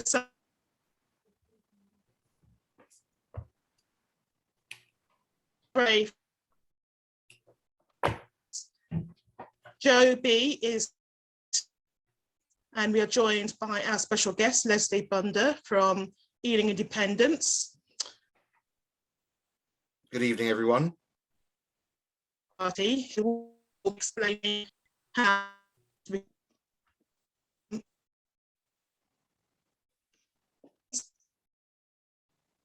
the brave Joe B is, and we are joined by our special guest, Leslie Bunder from Ealing Independents. Good evening, everyone. Party, who will explain how we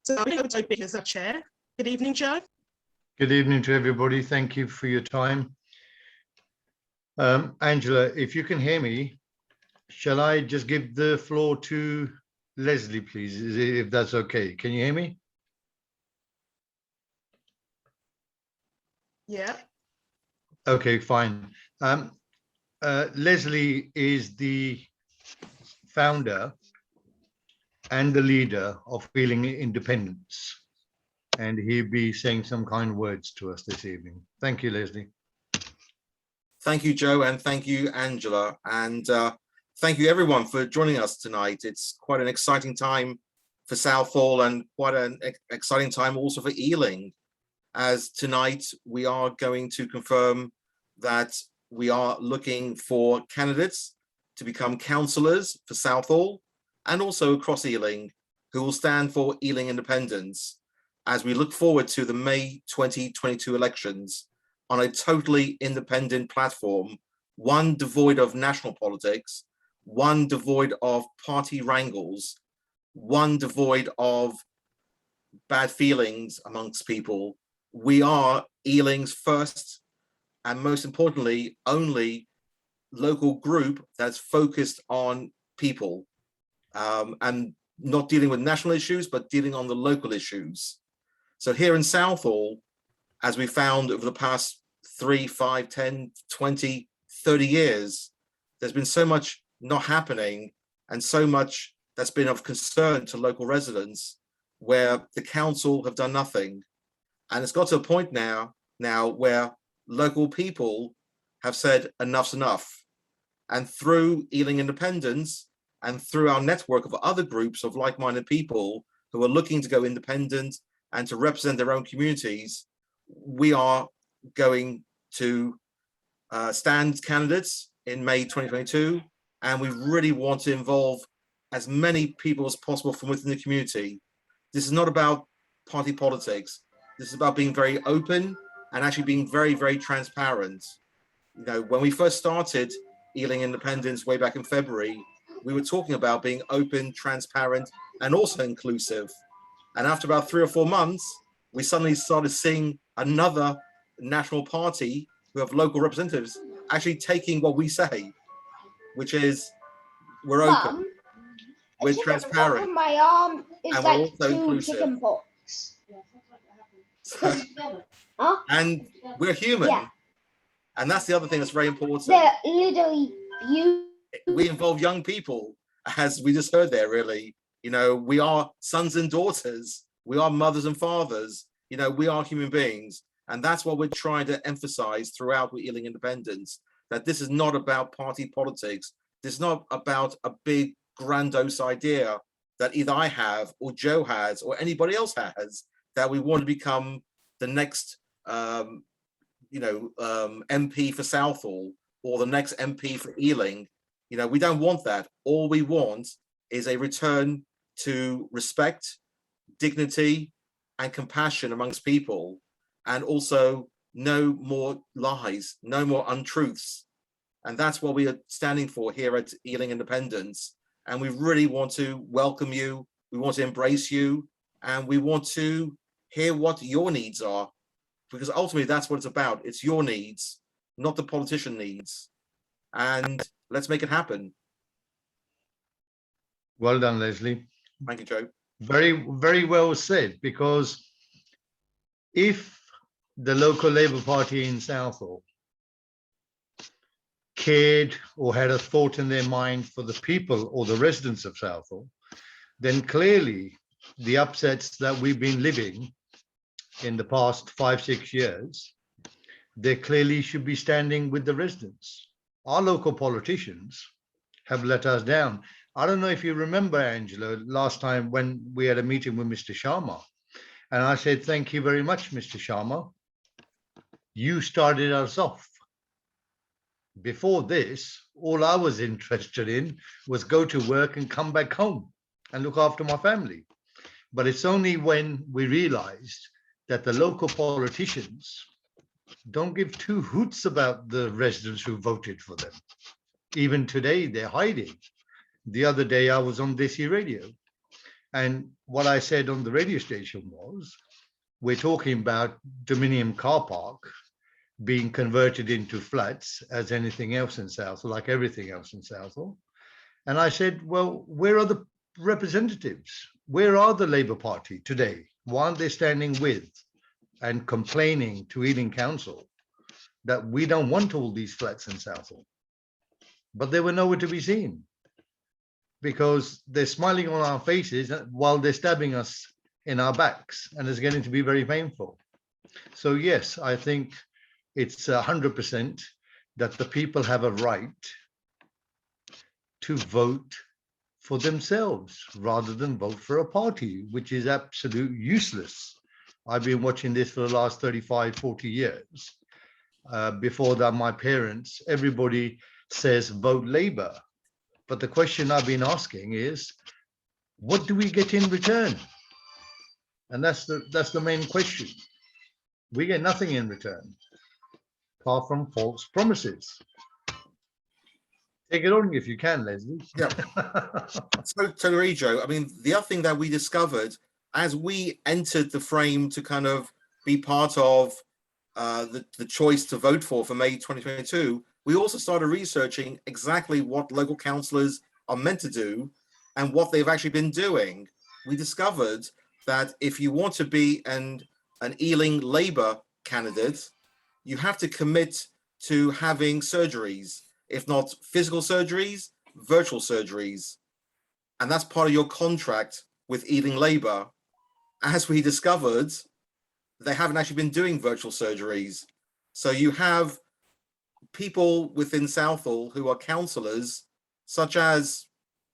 so Joe B is our chair. Good evening, Joe. Good evening to everybody. Thank you for your time. Angela, if you can hear me, shall I just give the floor to Leslie, please, if that's okay? Can you hear me? Yeah. Okay, fine. Leslie is the founder and the leader of Ealing Independents, and he'll be saying some kind words to us this evening. Thank you, Leslie. Thank you, Joe, and thank you, Angela, and thank you, everyone, for joining us tonight. It's quite an exciting time for Southall and quite an exciting time also for Ealing, as tonight we are going to confirm that we are looking for candidates to become councillors for Southall and also across Ealing, who will stand for Ealing Independents as we look forward to the May 2022 elections on a totally independent platform, one devoid of national politics, one devoid of party wrangles, one devoid of bad feelings amongst people. We are Ealing's first and most importantly, only local group that's focused on people and not dealing with national issues, but dealing on the local issues. So here in Southall, as we found over the past 3, 5, 10, 20, 30 years, there's been so much not happening and so much that's been of concern to local residents where the council have done nothing. And it's got to a point now where local people have said enough's enough. And through Ealing Independents and through our network of other groups of like-minded people who are looking to go independent and to represent their own communities, we are going to stand candidates in May 2022. And we really want to involve as many people as possible from within the community. This is not about party politics. This is about being very open and actually being very, very transparent. You know, when we first started Ealing Independents way back in February, we were talking about being open, transparent, and also inclusive. And after about 3 or 4 months, we suddenly started seeing another national party who have local representatives actually taking what we say, which is we're open, Mum, we're transparent, my arm is and like we're also 2 inclusive. chicken pox. Huh? And we're human. Yeah. And that's the other thing that's very important. They're literally beautiful. We involve young people, as we just heard there, really. You know, we are sons and daughters. We are mothers and fathers. You know, we are human beings. And that's what we're trying to emphasize throughout with Ealing Independents, that this is not about party politics. This is not about a big grandiose idea that either I have or Joe has or anybody else has, that we want to become the next MP for Southall or the next MP for Ealing. You know, we don't want that. All we want is a return to respect, dignity, and compassion amongst people, and also no more lies, no more untruths. And that's what we are standing for here at Ealing Independents. And we really want to welcome you. We want to embrace you, and we want to hear what your needs are, because ultimately that's what it's about. It's your needs, not the politician needs. And let's make it happen. Well done, Leslie. Thank you, Joe. Very, very well said, because if the local Labour Party in Southall cared or had a thought in their mind for the people or the residents of Southall, then clearly the upsets that we've been living in the past 5, 6 years, they clearly should be standing with the residents. Our local politicians have let us down. I don't know if you remember, Angela, last time when we had a meeting with Mr. Sharma, and I said, thank you very much, Mr. Sharma. You started us off. Before this, all I was interested in was go to work and come back home and look after my family. But it's only when we realized that the local politicians don't give two hoots about the residents who voted for them. Even today, they're hiding. The other day, I was on DC radio, and what I said on the radio station was, we're talking about Dominion car park being converted into flats as anything else in Southall, like everything else in Southall. And I said, well, where are the representatives? Where are the Labour Party today? Why aren't they standing with and complaining to Ealing Council that we don't want all these flats in Southall? But they were nowhere to be seen, because they're smiling on our faces while they're stabbing us in our backs, and it's getting to be very painful. So yes, I think it's 100% that the people have a right to vote for themselves rather than vote for a party, which is absolute useless. I've been watching this for the last 35, 40 years. Before that, my parents, everybody says vote Labour. But the question I've been asking is, what do we get in return? And that's the main question. We get nothing in return, apart from false promises. Take it on if you can, Leslie. Yeah. So, Joe, I mean, the other thing that we discovered as we entered the frame to kind of be part of the choice to vote for May 2022, we also started researching exactly what local councillors are meant to do and what they've actually been doing. We discovered that if you want to be an Ealing Labour candidate, you have to commit to having surgeries, if not physical surgeries, virtual surgeries. And that's part of your contract with Ealing Labour. As we discovered, they haven't actually been doing virtual surgeries. So you have people within Southall who are councillors, such as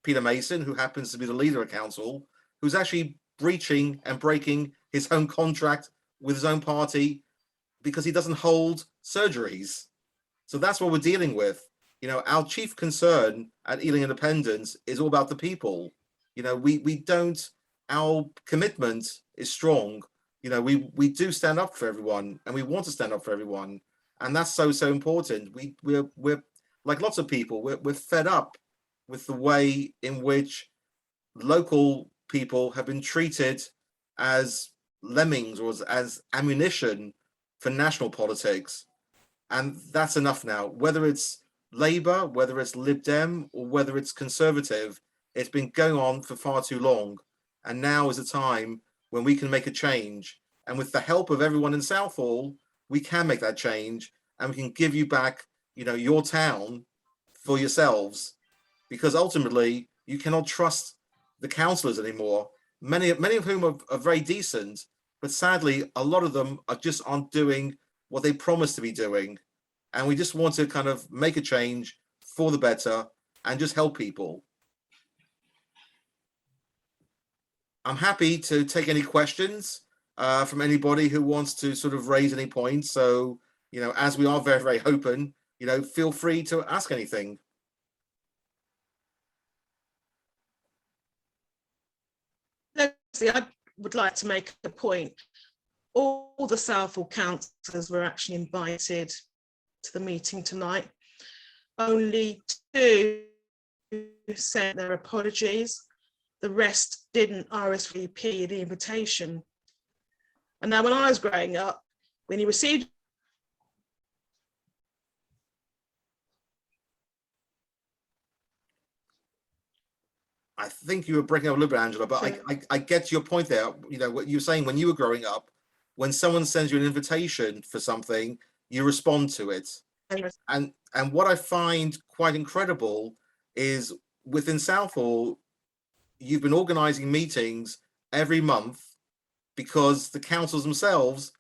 Peter Mason, who happens to be the leader of council, who's actually breaching and breaking his own contract with his own party because he doesn't hold surgeries. So that's what we're dealing with. You know, our chief concern at Ealing Independents is all about the people. You know, we don't, our commitment is strong. You know, we do stand up for everyone, and we want to stand up for everyone. And that's so important. We're like lots of people, we're fed up with the way in which local people have been treated as lemmings or as ammunition for national politics. And that's enough now. Whether it's Labour, whether it's Lib Dem, or whether it's Conservative, it's been going on for far too long. And now is the time when we can make a change. And with the help of everyone in Southall, we can make that change, and we can give you back, you know, your town for yourselves, because ultimately you cannot trust the councillors anymore. Many of whom are very decent, but sadly, a lot of them aren't doing what they promised to be doing. And we just want to kind of make a change for the better and just help people. I'm happy to take any questions from anybody who wants to sort of raise any points. So, you know, as we are very, very open, you know, feel free to ask anything. Leslie, I would like to make a point. All the Southall councillors were actually invited to the meeting tonight. Only 2 sent their apologies. The rest didn't RSVP the invitation. And now when I was growing up, when you received I think you were breaking up a little bit, Angela, but I get your point there. You know, what you were saying when you were growing up, when someone sends you an invitation for something, you respond to it. And what I find quite incredible is within Southall, you've been organising meetings every month because the councils themselves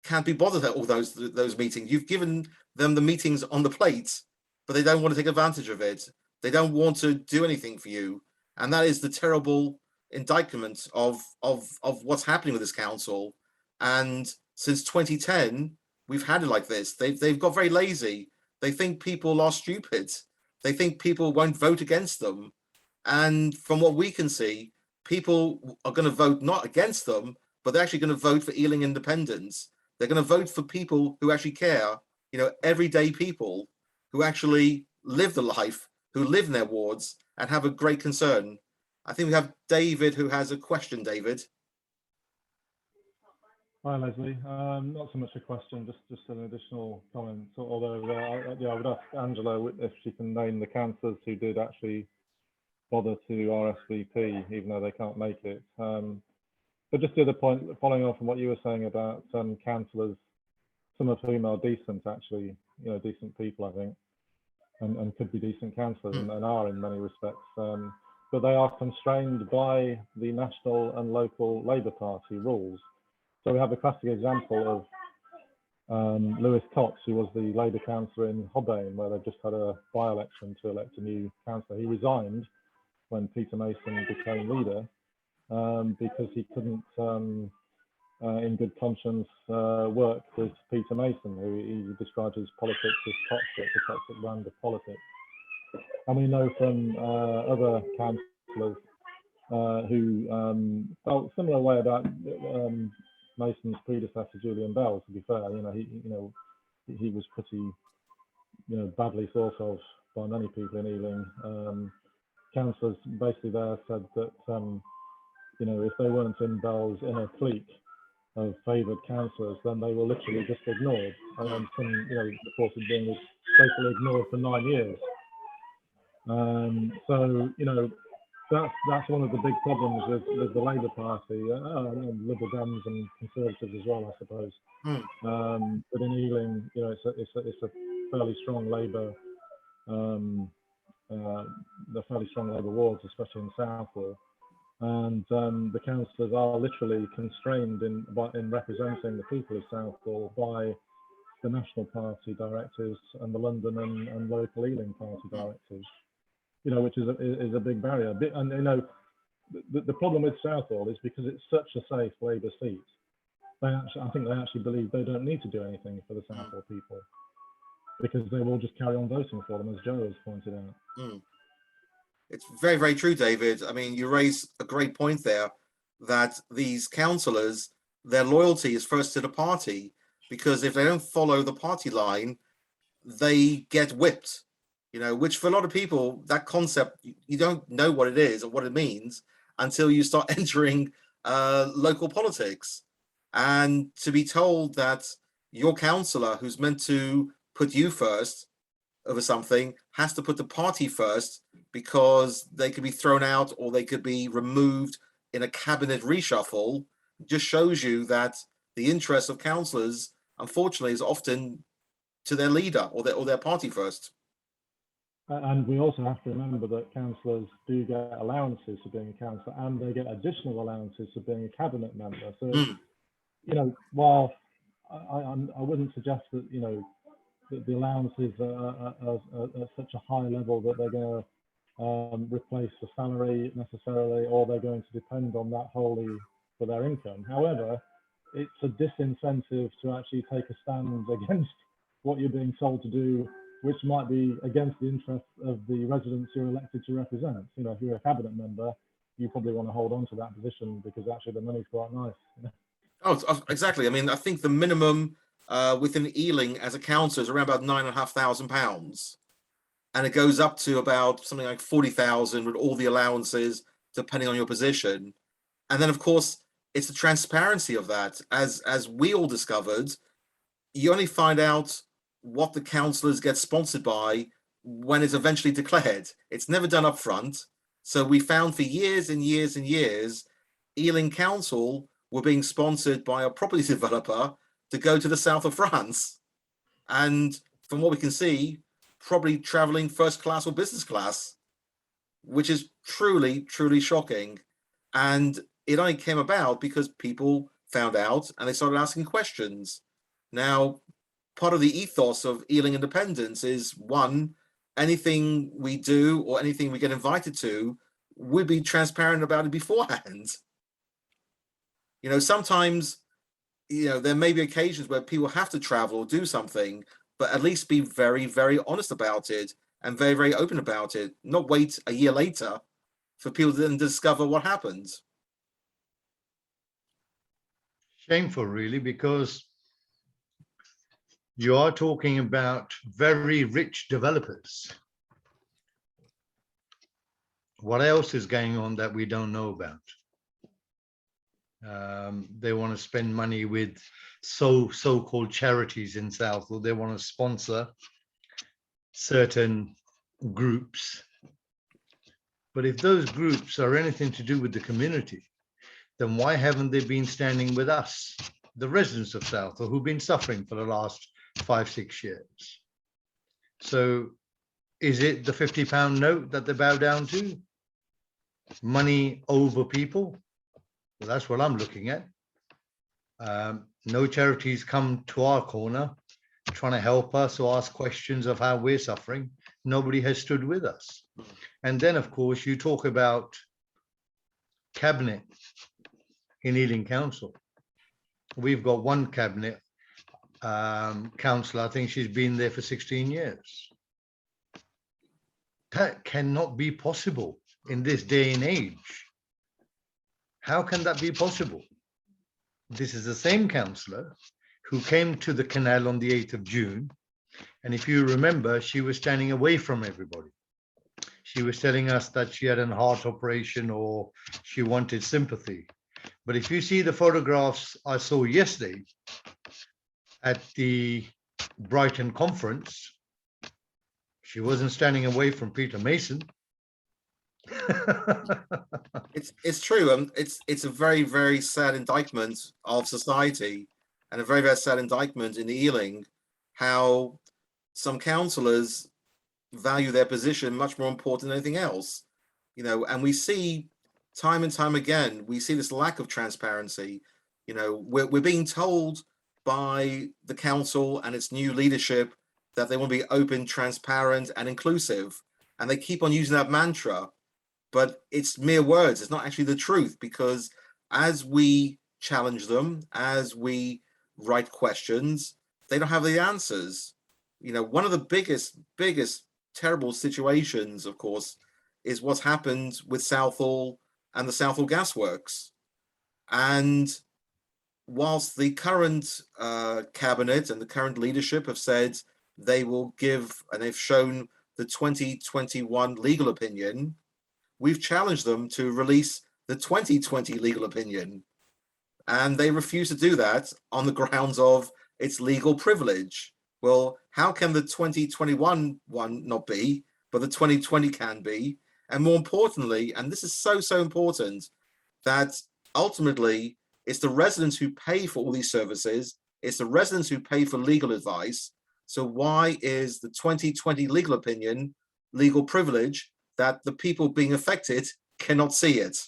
can't be bothered at all those meetings. You've given them the meetings on the plate, but they don't want to take advantage of it. They don't want to do anything for you. And that is the terrible indictment of what's happening with this council. And since 2010, we've had it like this. They've got very lazy. They think people are stupid. They think people won't vote against them. And from what we can see, people are going to vote not against them, but they're actually going to vote for Ealing Independents. They're going to vote for people who actually care, you know, everyday people who actually live the life, who live in their wards and have a great concern. I think we have David who has a question, David. Hi, Leslie. Not so much a question, just an additional comment. Although, yeah, I would ask Angela if she can name the councillors who did actually bother to RSVP, even though they can't make it. But just the other point, following on from what you were saying about councillors, some of whom are decent, actually, you know, decent people, I think, and could be decent councillors and are in many respects. But they are constrained by the national and local Labour Party rules. So we have a classic example of Lewis Cox, who was the Labour councillor in Hobbain, where they've just had a by-election to elect a new councillor. He resigned when Peter Mason became leader because he couldn't, in good conscience, work with Peter Mason, who he described his politics as toxic, a toxic brand of politics. And we know from other councillors who felt similar way about Mason's predecessor, Julian Bell. To be fair, he was pretty, badly thought of by many people in Ealing. Councillors basically there said that, if they weren't in Bell's inner clique of favoured councillors, then they were literally just ignored. And some, reported being basically ignored for 9 years. So, that's one of the big problems with the Labour Party, Liberal Dems and Conservatives as well, I suppose. But in Ealing, it's a fairly strong Labour, the fairly strong Labour wards, especially in Southall, and the councillors are literally constrained in representing the people of Southall by the National Party directives and the London and local Ealing Party directives. Which is a big barrier. And the problem with Southall is because it's such a safe Labour seat. I think they actually believe they don't need to do anything for the Southall people because they will just carry on voting for them, as Joe has pointed out. It's very, very true, David. I mean, you raise a great point there that these councillors, their loyalty is first to the party, because if they don't follow the party line, they get whipped. Which for a lot of people, that concept, you don't know what it is or what it means until you start entering local politics. And to be told that your councillor, who's meant to put you first over something, has to put the party first because they could be thrown out or they could be removed in a cabinet reshuffle, just shows you that the interest of councillors, unfortunately, is often to their leader or their party first. And we also have to remember that councillors do get allowances for being a councillor, and they get additional allowances for being a cabinet member. So, while I wouldn't suggest that, that the allowances are at such a high level that they're going to replace the salary necessarily, or they're going to depend on that wholly for their income. However, it's a disincentive to actually take a stand against what you're being told to do, which might be against the interests of the residents you're elected to represent. If you're a cabinet member, you probably want to hold on to that position because actually the money's quite nice. Oh, exactly. I mean, I think the minimum within Ealing as a council is around about £9,500, and it goes up to about something like 40,000 with all the allowances, depending on your position. And then, of course, it's the transparency of that. As we all discovered, you only find out what the councillors get sponsored by when it's eventually declared. It's never done up front. So we found for years and years and years, Ealing Council were being sponsored by a property developer to go to the south of France. And from what we can see, probably traveling first class or business class, which is truly, truly shocking. And it only came about because people found out and they started asking questions. Now, part of the ethos of Ealing Independents is, one, anything we do or anything we get invited to, we'd be transparent about it beforehand. You know, sometimes, you know, there may be occasions where people have to travel or do something, but at least be very, very honest about it and very, very open about it. Not wait a year later for people to then discover what happened. Shameful, really, because you are talking about very rich developers. What else is going on that we don't know about? They want to spend money with so-called charities in Southall. They want to sponsor certain groups. But if those groups are anything to do with the community, then why haven't they been standing with us, the residents of Southall, who've been suffering for the last 5-6 years? So is it the £50 note that they bow down to? Money over people? Well, that's what I'm looking at. No charities come to our corner trying to help us or ask questions of how we're suffering. Nobody has stood with us. And then, of course, you talk about cabinet in Ealing Council. We've got one cabinet councillor. I think she's been there for 16 years. That cannot be possible in this day and age. How can that be possible? This is the same councillor who came to the canal on the 8th of June. And if you remember, she was standing away from everybody. She was telling us that she had a heart operation or she wanted sympathy. But if you see the photographs I saw yesterday at the Brighton conference, she wasn't standing away from Peter Mason. It's true. It's a very, very sad indictment of society, and a very, very sad indictment in Ealing, how some councillors value their position much more important than anything else. You know, and we see time and time again, we see this lack of transparency. You know, we're being told by the council and its new leadership that they want to be open, transparent, and inclusive, and they keep on using that mantra. But it's mere words. It's not actually the truth, because as we challenge them, as we write questions, they don't have the answers. You know, one of the biggest terrible situations, of course, is what's happened with Southall and the Southall Gasworks. And whilst the current cabinet and the current leadership have said they will give, and they've shown the 2021 legal opinion, we've challenged them to release the 2020 legal opinion, and they refuse to do that on the grounds of its legal privilege. Well, how can the 2021 one not be, but the 2020 can be? And more importantly, and this is so important, that ultimately it's the residents who pay for all these services. It's the residents who pay for legal advice. So why is the 2020 legal opinion legal privilege that the people being affected cannot see it?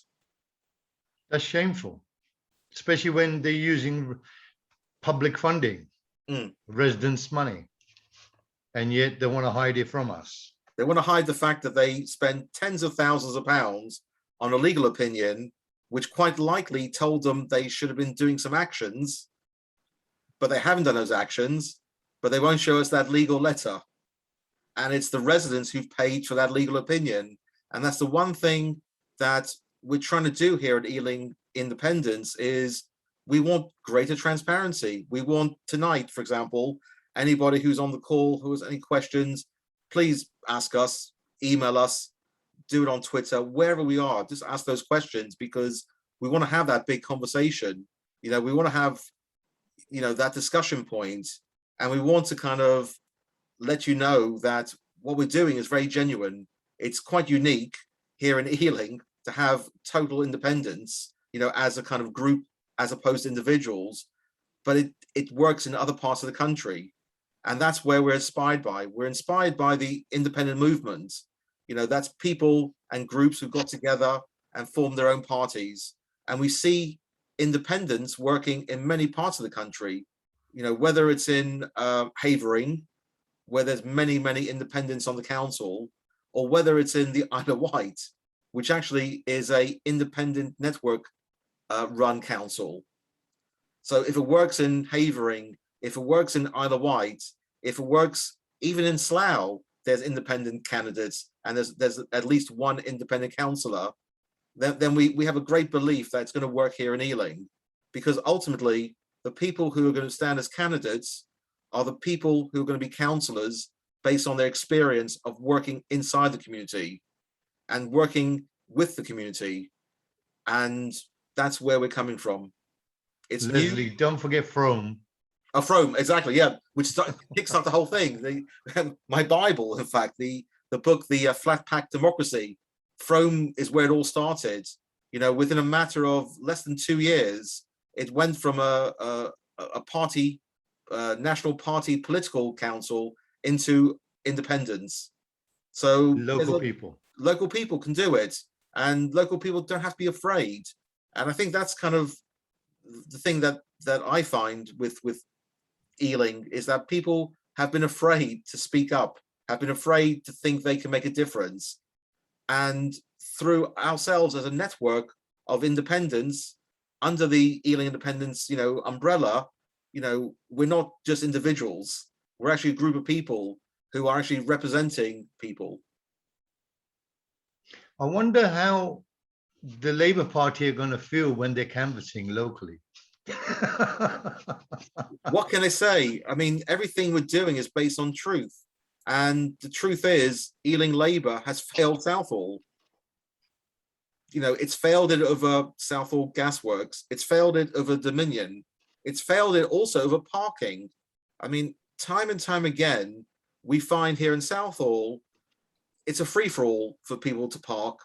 That's shameful, especially when they're using public funding, residents' money, and yet they want to hide it from us. They want to hide the fact that they spend tens of thousands of pounds on a legal opinion, which quite likely told them they should have been doing some actions, but they haven't done those actions, but they won't show us that legal letter. And it's the residents who've paid for that legal opinion. And that's the one thing that we're trying to do here at Ealing Independents, is we want greater transparency. We want tonight, for example, anybody who's on the call who has any questions, please ask us, email us, do it on Twitter, wherever we are, just ask those questions, because we want to have that big conversation. You know, we want to have, you know, that discussion point, and we want to kind of let you know that what we're doing is very genuine. It's quite unique here in Ealing to have total independence, you know, as a kind of group, as opposed to individuals, but it works in other parts of the country. And that's where we're inspired by. We're inspired by the independent movement. You know, that's people and groups who got together and formed their own parties. And we see independents working in many parts of the country, you know, whether it's in Havering, where there's many, many independents on the council, or whether it's in the Isle of Wight, which actually is a independent network run council. So if it works in Havering, if it works in Isle of Wight, if it works even in Slough, there's independent candidates and there's at least one independent councillor, then we have a great belief that it's going to work here in Ealing, because ultimately the people who are going to stand as candidates are the people who are going to be councillors based on their experience of working inside the community and working with the community. And that's where we're coming from. It's Leslie, new. don't forget Frome. Oh, Frome, exactly, yeah, which kicks off the whole thing. My Bible, in fact, the book, the Flat Pack Democracy, Frome is where it all started. You know, within a matter of less than 2 years, it went from a party, national party political council into independence. So Local people. Local people can do it, and local people don't have to be afraid. And I think that's kind of the thing that I find with Ealing, is that people have been afraid to speak up, have been afraid to think they can make a difference. And through ourselves as a network of independents under the Ealing Independents, umbrella, we're not just individuals. We're actually a group of people who are actually representing people. I wonder how the Labour Party are going to feel when they're canvassing locally. What can I say? I mean, everything we're doing is based on truth. And the truth is, Ealing Labour has failed Southall. It's failed it over Southall Gasworks. It's failed it over Dominion. It's failed it also over parking. I mean, time and time again, we find here in Southall, it's a free-for-all for people to park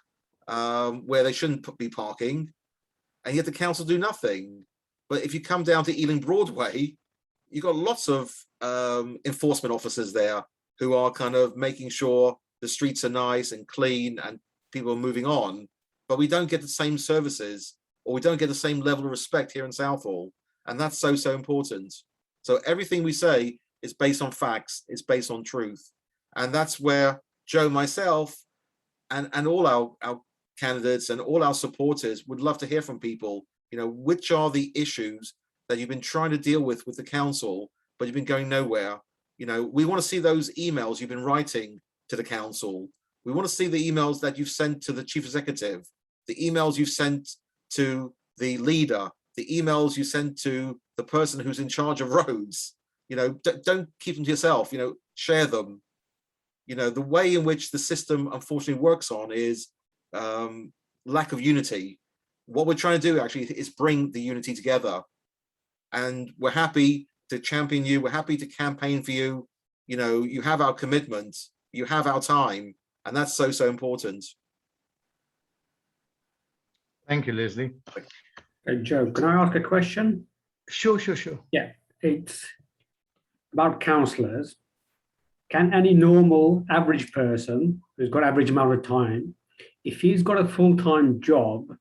where they shouldn't be parking, and yet the council do nothing. But if you come down to Ealing Broadway, you've got lots of enforcement officers there who are kind of making sure the streets are nice and clean and people are moving on. But we don't get the same services, or we don't get the same level of respect here in Southall. And that's so, so important. So everything we say is based on facts, it's based on truth. And that's where Joe, myself, and all our candidates and all our supporters would love to hear from people. Which are the issues that you've been trying to deal with the council, but you've been going nowhere? We want to see those emails you've been writing to the council. We want to see the emails that you've sent to the chief executive, the emails you've sent to the leader, the emails you sent to the person who's in charge of roads. Don't keep them to yourself, share them. The way in which the system unfortunately works on is lack of unity. What we're trying to do actually is bring the unity together, and we're happy to champion you. We're happy to campaign for you. You have our commitment, you have our time, and that's so, so important. Thank you, Leslie. Joe, can I ask a question? Sure. Yeah, it's about councillors. Can any normal average person who's got average amount of time, if he's got a full-time job,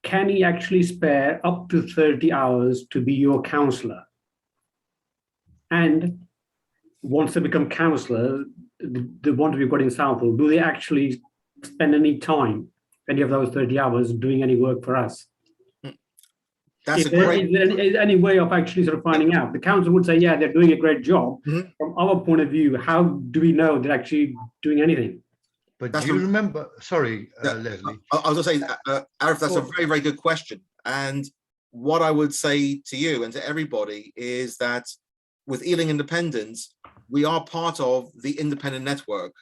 can he actually spare up to 30 hours to be your councillor? And once they become councillors, the ones we've got in Southall, do they actually spend any time, any of those 30 hours, doing any work for us? That's Is there any way of actually sort of finding out? The council would say, yeah, they're doing a great job. Mm-hmm. From our point of view, how do we know they're actually doing anything? But do you remember, sorry, Leslie. I was going to say, Arif, that's a very, very good question. And what I would say to you and to everybody is that with Ealing Independents, we are part of the independent network,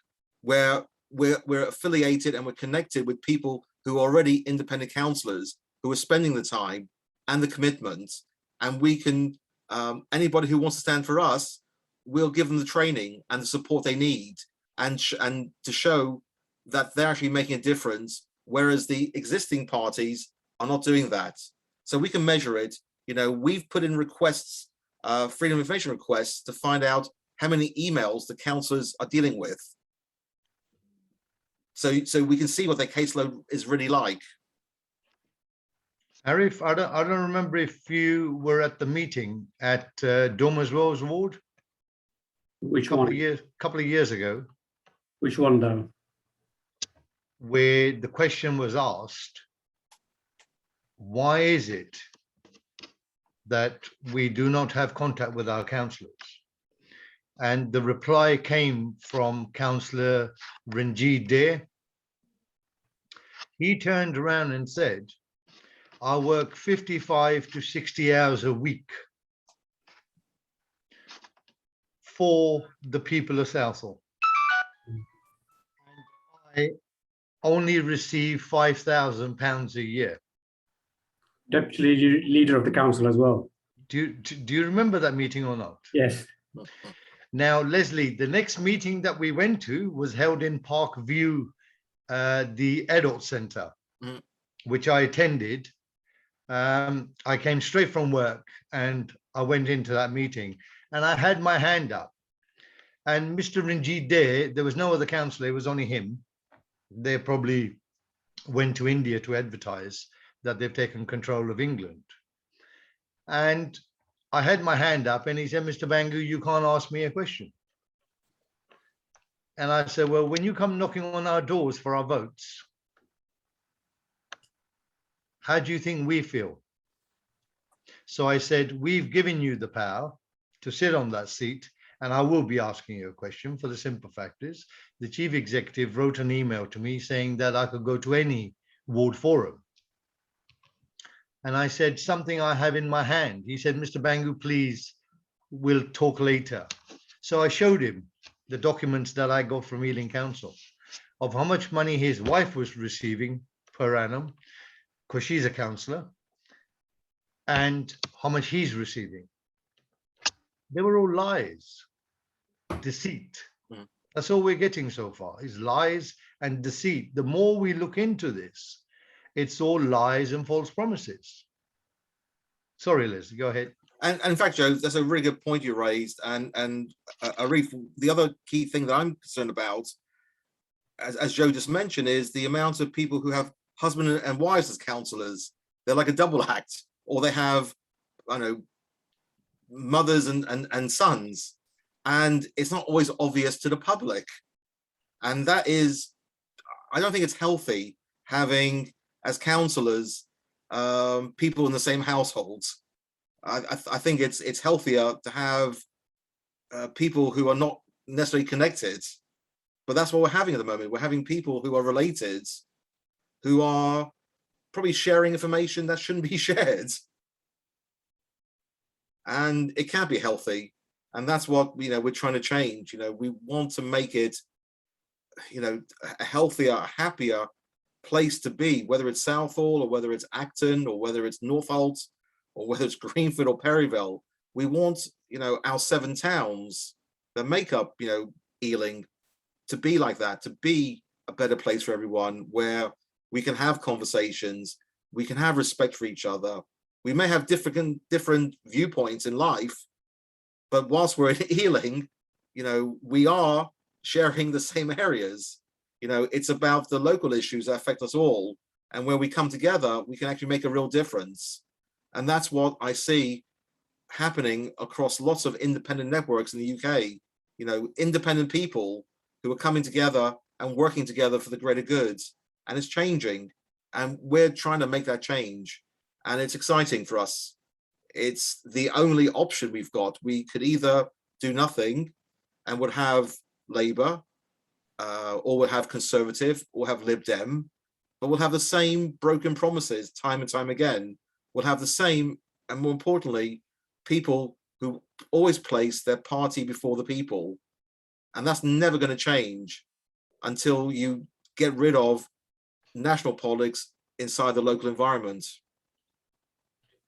where we're affiliated and we're connected with people who are already independent councillors who are spending the time and the commitment. And we can, anybody who wants to stand for us, we'll give them the training and the support they need, and to show that they're actually making a difference, whereas the existing parties are not doing that. So we can measure it. We've put in requests, freedom of information requests, to find out how many emails the councillors are dealing with. So we can see what their caseload is really like. Arif, I don't remember if you were at the meeting at Dormers Rose Ward. Which couple one? of years ago, Which one though? where the question was asked, why is it that we do not have contact with our councillors? And the reply came from Councillor Ranjit. He turned around and said, I work 55 to 60 hours a week for the people of Southall. I only receive £5,000 a year. Deputy leader of the council as well. Do you remember that meeting or not? Yes. Now, Leslie, the next meeting that we went to was held in Park View, the adult centre, which I attended. I came straight from work and I went into that meeting and I had my hand up. And Mr. Ranjit there was no other councillor, it was only him. They probably went to India to advertise that they've taken control of England. And I had my hand up and he said, Mr. Bangu, you can't ask me a question. And I said, well, when you come knocking on our doors for our votes, how do you think we feel? So I said, we've given you the power to sit on that seat, and I will be asking you a question. For the simple fact is, the chief executive wrote an email to me saying that I could go to any ward forum. And I said, something I have in my hand. He said, Mr. Bangu, please, we'll talk later. So I showed him the documents that I got from Ealing Council of how much money his wife was receiving per annum, because she's a councillor, and how much he's receiving. They were all lies, deceit. That's all we're getting so far is lies and deceit. The more we look into this, it's all lies and false promises. Sorry, Liz, go ahead. And in fact, Joe, that's a really good point you raised. And Arif, the other key thing that I'm concerned about, as Joe just mentioned, is the amount of people who have husband and wives as councillors. They're like a double act, or they have, I don't know, mothers and sons, and it's not always obvious to the public. And that is, I don't think it's healthy having as councillors people in the same households. I think it's healthier to have people who are not necessarily connected, but that's what we're having at the moment. We're having people who are related, who are probably sharing information that shouldn't be shared. And it can't be healthy. And that's what, we're trying to change. We want to make it, a healthier, happier place to be, whether it's Southall or whether it's Acton or whether it's Northolt or whether it's Greenford or Perryville. We want, our 7 towns that make up, Ealing to be like that, to be a better place for everyone, where we can have conversations, we can have respect for each other. We may have different viewpoints in life, but whilst we're in Ealing, we are sharing the same areas. It's about the local issues that affect us all. And where we come together, we can actually make a real difference. And that's what I see happening across lots of independent networks in the UK. Independent people who are coming together and working together for the greater good. And it's changing. And we're trying to make that change. And it's exciting for us. It's the only option we've got. We could either do nothing and would have Labour, or we'll have Conservative, or have Lib Dem, but we'll have the same broken promises time and time again. We'll have the same, and more importantly, people who always place their party before the people. And that's never going to change until you get rid of national politics inside the local environment.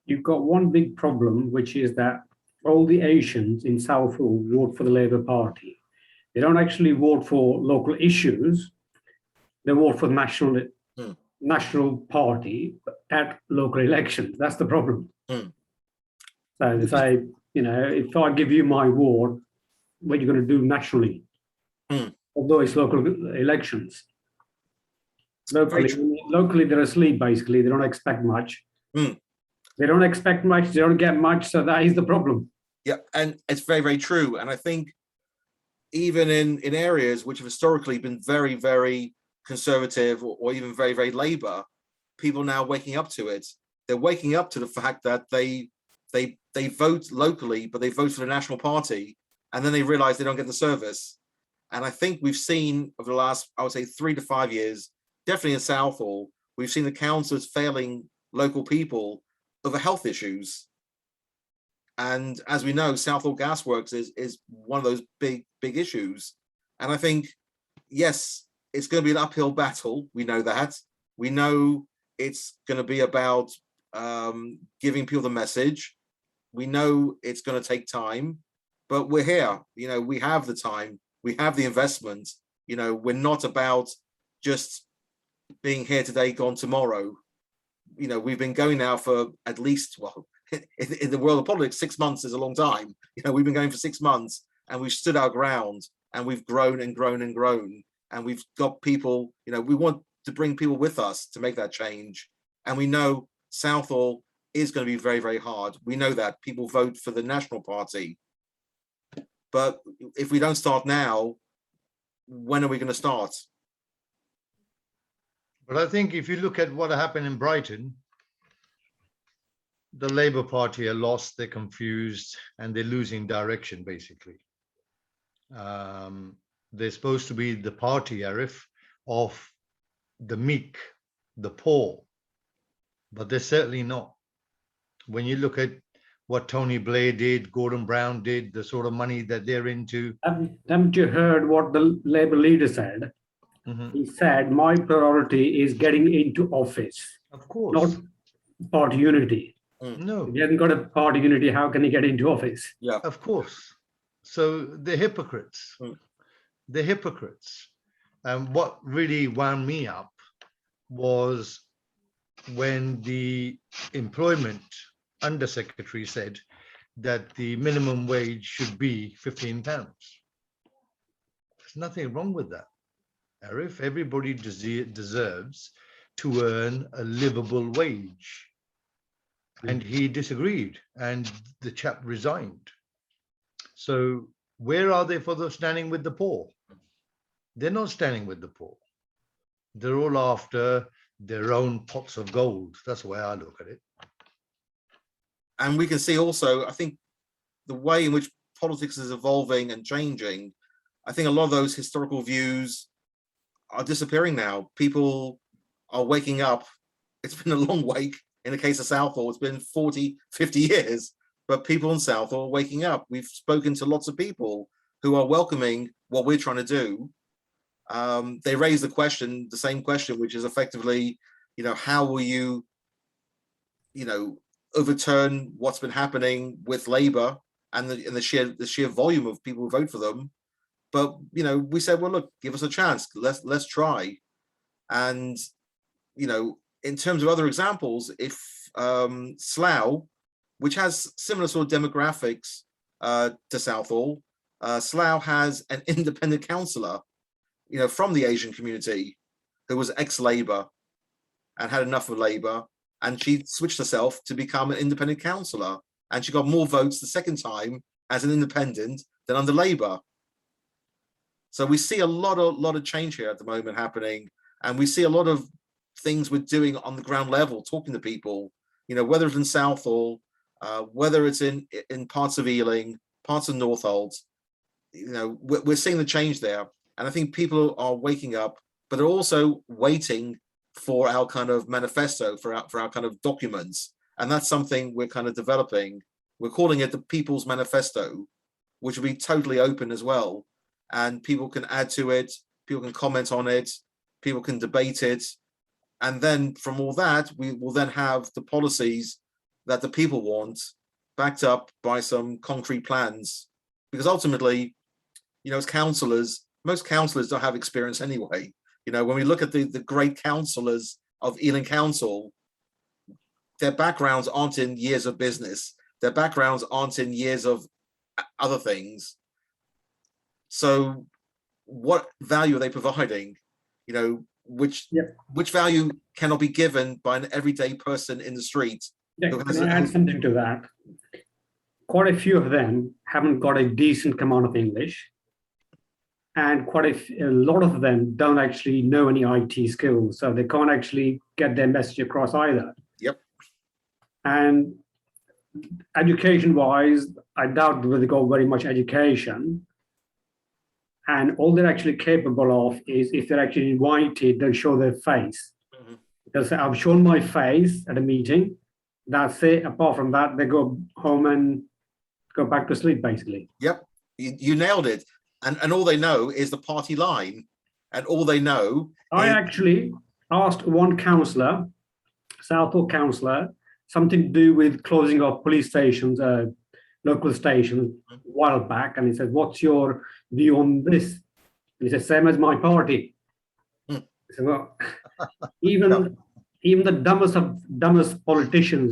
You've got one big problem, which is that all the Asians in Southall vote for the Labour Party. They don't actually vote for local issues. They vote for the national party at local elections. That's the problem. So they say, if I give you my ward, what are you going to do nationally? Although it's local elections. Locally, they're asleep, basically. They don't expect much. They don't expect much. They don't get much. So that is the problem. Yeah, and it's very, very true. And I think even in areas which have historically been very, very conservative or even very, very Labour, people now waking up to it. They're waking up to the fact that they vote locally, but they vote for the National Party, and then they realise they don't get the service. And I think we've seen over the last, I would say, 3 to 5 years, definitely in Southall, we've seen the councillors failing local people over health issues. And as we know, Southall Gasworks is one of those big issues. And I think, yes, it's going to be an uphill battle. We know that. We know it's going to be about giving people the message. We know it's going to take time, but we're here. You know, we have the time. We have the investment. You know, we're not about just being here today, gone tomorrow. You know, we've been going now for at least, well, in the world of politics, 6 months is a long time. You know, we've been going for 6 months, and we've stood our ground, and we've grown and grown and grown, and we've got people. You know, we want to bring people with us to make that change, and we know Southall is going to be very, very hard. We know that people vote for the National Party, but if we don't start now, when are we going to start? But I think if you look at what happened in Brighton, the Labour Party are lost, they're confused, and they're losing direction, basically. They're supposed to be the party, Arif, of the meek, the poor, but they're certainly not. When you look at what Tony Blair did, Gordon Brown did, the sort of money that they're into. Haven't you heard what the Labour leader said? Mhm. He said, my priority is getting into office, Of course. not party unity. No. If he hasn't got a party unity, how can he get into office? Yeah, Of course. So they're hypocrites. They're hypocrites. And what really wound me up was when the employment undersecretary said that the minimum wage should be £15. There's nothing wrong with that, Arif. Everybody deserves to earn a livable wage. And he disagreed, and the chap resigned. So where are they for the standing with the poor? They're not standing with the poor. They're all after their own pots of gold. That's the way I look at it. and we can see also, I think, the way in which politics is evolving and changing. I think a lot of those historical views are disappearing now. People are waking up. It's been a long wake. In the case of Southall, it's been 40, 50 years, but people in Southall are waking up. We've spoken to lots of people who are welcoming what we're trying to do. They raise the question, the same question, which is effectively, you know, how will you, you know, overturn what's been happening with Labour and the sheer volume of people who vote for them? But, you know, we said, well, look, give us a chance. Let's try. And, you know, in terms of other examples, if Slough, which has similar sort of demographics to Southall, Slough has an independent councillor, you know, from the Asian community, who was ex-Labour and had enough of Labour, and she switched herself to become an independent councillor, and she got more votes the second time as an independent than under Labour. So we see a lot of change here at the moment happening, and we see a lot of things we're doing on the ground level, talking to people, you know, whether it's in Southall, whether it's in parts of Ealing, parts of Northolt, you know, we're seeing the change there. And I think people are waking up, but they're also waiting for our kind of manifesto, for our kind of documents. And that's something we're kind of developing. We're calling it the People's Manifesto, which will be totally open as well. And people can add to it, people can comment on it, people can debate it. And then from all that, we will then have the policies that the people want, backed up by some concrete plans. Because ultimately, you know, as councillors, most councillors don't have experience anyway. You know, when we look at the great councillors of Ealing Council, their backgrounds aren't in years of business. Their backgrounds aren't in years of other things. So what value are they providing? You know, which value cannot be given by an everyday person in the street? Yeah, can I add something to that? Quite a few of them haven't got a decent command of English. and a lot of them don't actually know any IT skills, so they can't actually get their message across either. Yep. And education-wise, I doubt whether they got very much education. And all they're actually capable of is, if they're actually invited, they'll show their face. Mhm. They'll say, I've shown my face at a meeting. That's it. Apart from that, they go home and go back to sleep, basically. Yep, you nailed it. And all they know is the party line, and all they know. I is- actually asked one councillor, Southall councillor, something to do with closing of police stations, local stations, a while back, and he said, "What's your view on this?" And he said, "Same as my party." Hmm. I said, "Well, even the dumbest politicians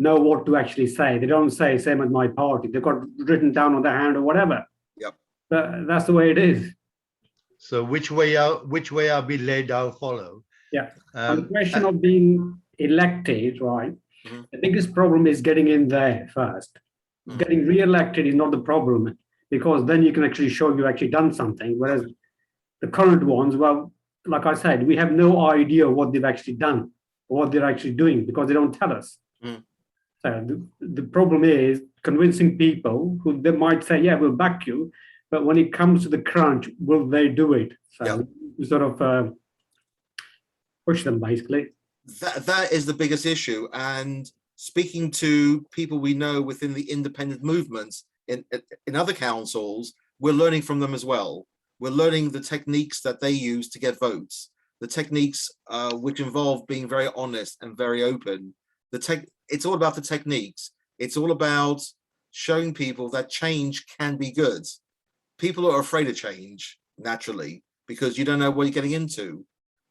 know what to actually say. They don't say same as my party. They've got written down on their hand or whatever." Yep. But that's the way it is. So which way I'll be led, I'll follow. Yeah. On the Um, question of being elected, right? Mhm. The biggest problem is getting in there first. Mhm. Getting re-elected is not the problem, because then you can actually show you actually done something. Whereas the current ones, well, like I said, we have no idea what they've actually done or what they're actually doing, because they don't tell us. Mm. So the problem is convincing people who they might say, yeah, we'll back you, but when it comes to the crunch, will they do it? So Yeah. we sort of push them, basically. That is the biggest issue. And speaking to people we know within the independent movements in other councils, we're learning from them as well. We're learning the techniques that they use to get votes, the techniques which involve being very honest and very open. It's all about the techniques. It's all about showing people that change can be good. People are afraid of change, naturally, because you don't know what you're getting into.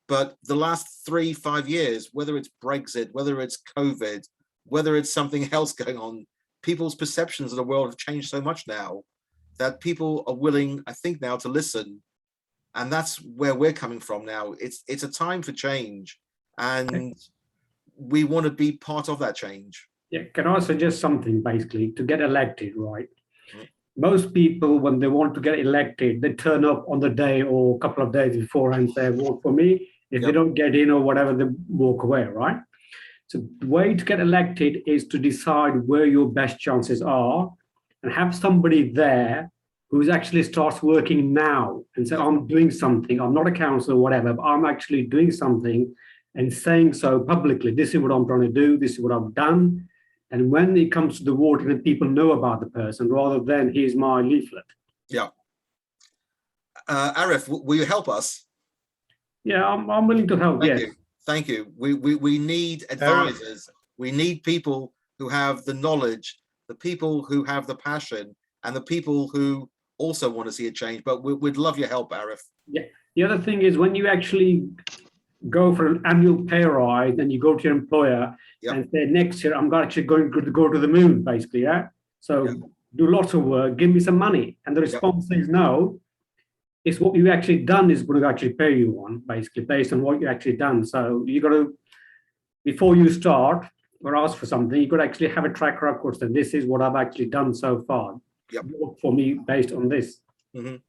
But the last 3-5 years, whether it's Brexit, whether it's COVID, whether it's something else going on, people's perceptions of the world have changed so much now that people are willing, I think, now to listen. And that's where we're coming from now. It's a time for change, and we want to be part of that change. Yeah, can I suggest something, basically, to get elected, right? Mhm. Most people, when they want to get elected, they turn up on the day or a couple of days before and say, vote for me. If they Yep. don't get in or whatever, they walk away, right? So the way to get elected is to decide where your best chances are and have somebody there who actually starts working now and say, I'm doing something. I'm not a councillor or whatever, but I'm actually doing something and saying so publicly. This is what I'm trying to do. This is what I've done. And when it comes to the voting, and people know about the person rather than here's my leaflet. Yeah. Arif, will you help us? Yeah, I'm willing to help. Thank Yes. you. Thank you. We need advisors. We need people who have the knowledge, the people who have the passion, and the people who also want to see a change. But we'd love your help, Arif. Yeah. The other thing is, when you actually go for an annual pay rise and you go to your employer Yep. and say, next year I'm actually going to go to the moon, basically, yeah? So Yep. do lots of work, give me some money. And the response is no. It's what you've actually done is going to actually pay you on, basically, based on what you actually done. So you got to, before you start or ask for something, you could actually have a track record that this is what I've actually done so far. Yep. Vote for me based on this. Mhm.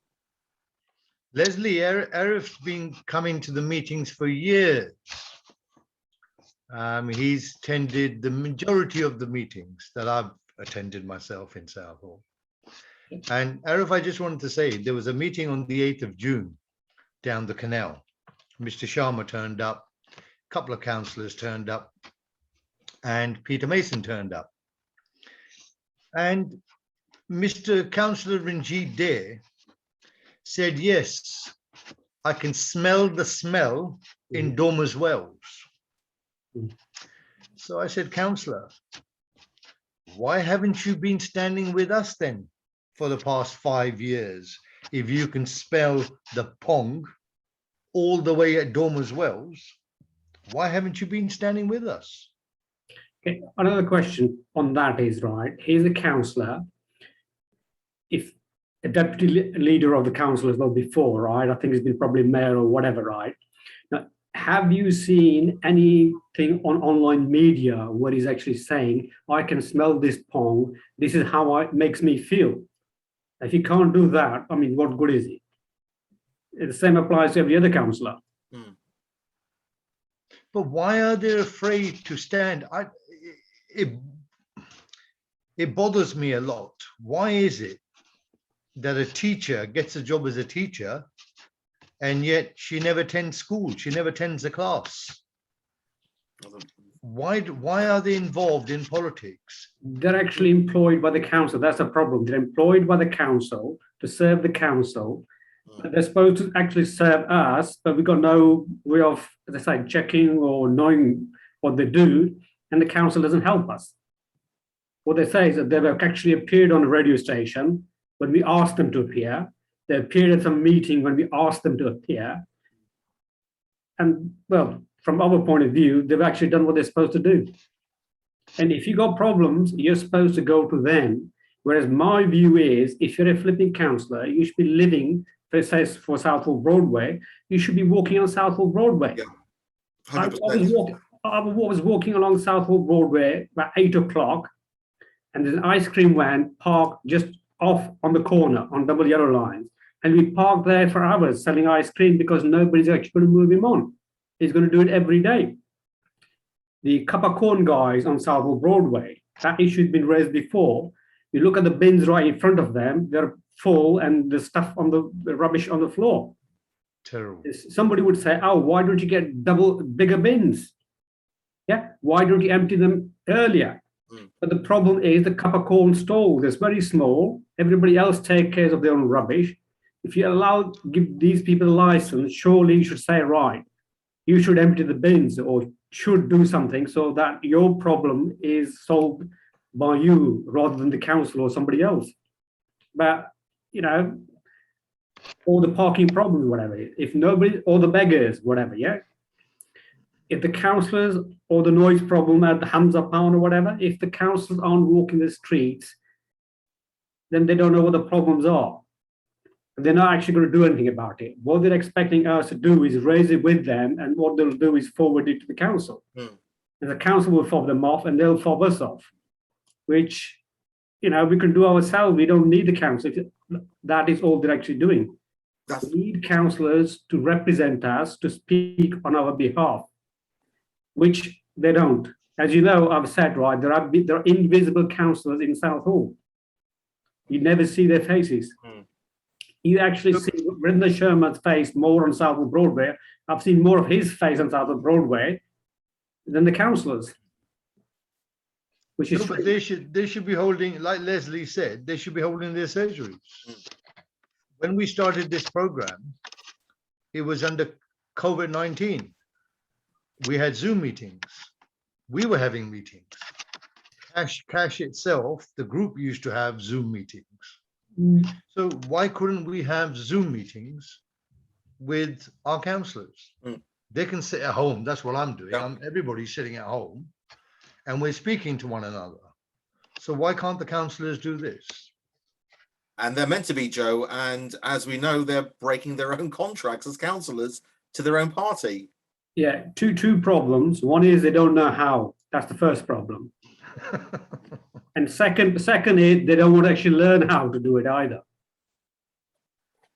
Leslie, Arif's been coming to the meetings for years. He's attended the majority of the meetings that I've attended myself in Southall. And Arif, I just wanted to say, there was a meeting on the 8th of June down the canal. Mr. Sharma turned up, a couple of councillors turned up, and Peter Mason turned up. And Mr. Councillor Ranjit there said, yes, I can smell the smell in Dormer's Wells. So I said, Councillor, why haven't you been standing with us then for the past 5 years? If you can smell the pong all the way at Dormer's Wells, why haven't you been standing with us? Okay. Another question on that is, right, he's a councillor. If a deputy leader of the council as well before, right, I think he's been probably mayor or whatever, right? Now, have you seen anything on online media where he's actually saying, I can smell this pong, this is how it makes me feel? If he can't do that, I mean, what good is he? The same applies to every other councillor. But why are they afraid to stand? It bothers me a lot. Why is it that a teacher gets a job as a teacher and yet she never attends school? She never attends a class. Why are they involved in politics? They're actually employed by the council. That's the problem. They're employed by the council to serve the council. But they're supposed to actually serve us, but we've got no way of, as I say, checking or knowing what they do, and the council doesn't help us. What they say is that they've actually appeared on a radio station when we asked them to appear. They appeared at some meeting when we asked them to appear. And, well, from our point of view, they've actually done what they're supposed to do. And if you got problems, you're supposed to go to them. Whereas my view is, if you're a flipping councillor, you should be living, for Southall Broadway, you should be walking on Southall Broadway. Yeah, I 100%. was walking along Southall Broadway about 8 o'clock, and there's an ice cream van parked just off on the corner on double yellow lines. And we parked there for hours selling ice cream because nobody's actually going to move him on. He's going to do it every day. The cup of corn guys on Southall Broadway, that issue has been raised before. You look at the bins right in front of them, they're full and the stuff on the rubbish on the floor. Terrible. Somebody would say, oh, why don't you get bigger bins? Yeah, why don't you empty them earlier? But the problem is the cup of corn stall is very small. Everybody else take care of their own rubbish. If you give these people a license, surely you should say, right, you should empty the bins or should do something so that your problem is solved by you rather than the council or somebody else. But, you know, or the parking problem, whatever, if nobody, or the beggars, whatever, yeah? If the councillors or the noise problem at the Hamza Pound or whatever, if the councillors aren't walking the streets, then they don't know what the problems are. They're not actually going to do anything about it. What they're expecting us to do is raise it with them, and what they'll do is forward it to the council. And the council will fob them off, and they'll fob us off, which, you know, we can do ourselves. We don't need the council. That is all they're actually doing. We need councillors to represent us, to speak on our behalf, which they don't. As you know, I've said, right, there are invisible councillors in Southall. You never see their faces. You actually see Brendan Sherman's face more on Southall Broadway. I've seen more of his face on Southall Broadway than the councillors. Which is but they should be holding, like Leslie said, they should be holding their surgeries. When we started this program, it was under COVID-19. We had Zoom meetings. We were having meetings. Cash itself, the group used to have Zoom meetings. So why couldn't we have Zoom meetings with our councillors? They can sit at home. That's what I'm doing. Everybody's sitting at home and we're speaking to one another. So why can't the councillors do this? And they're meant to be, Joe. And as we know, they're breaking their own contracts as councillors to their own party. Yeah, two problems. One is they don't know how. That's the first problem. And second is they don't want to actually learn how to do it either.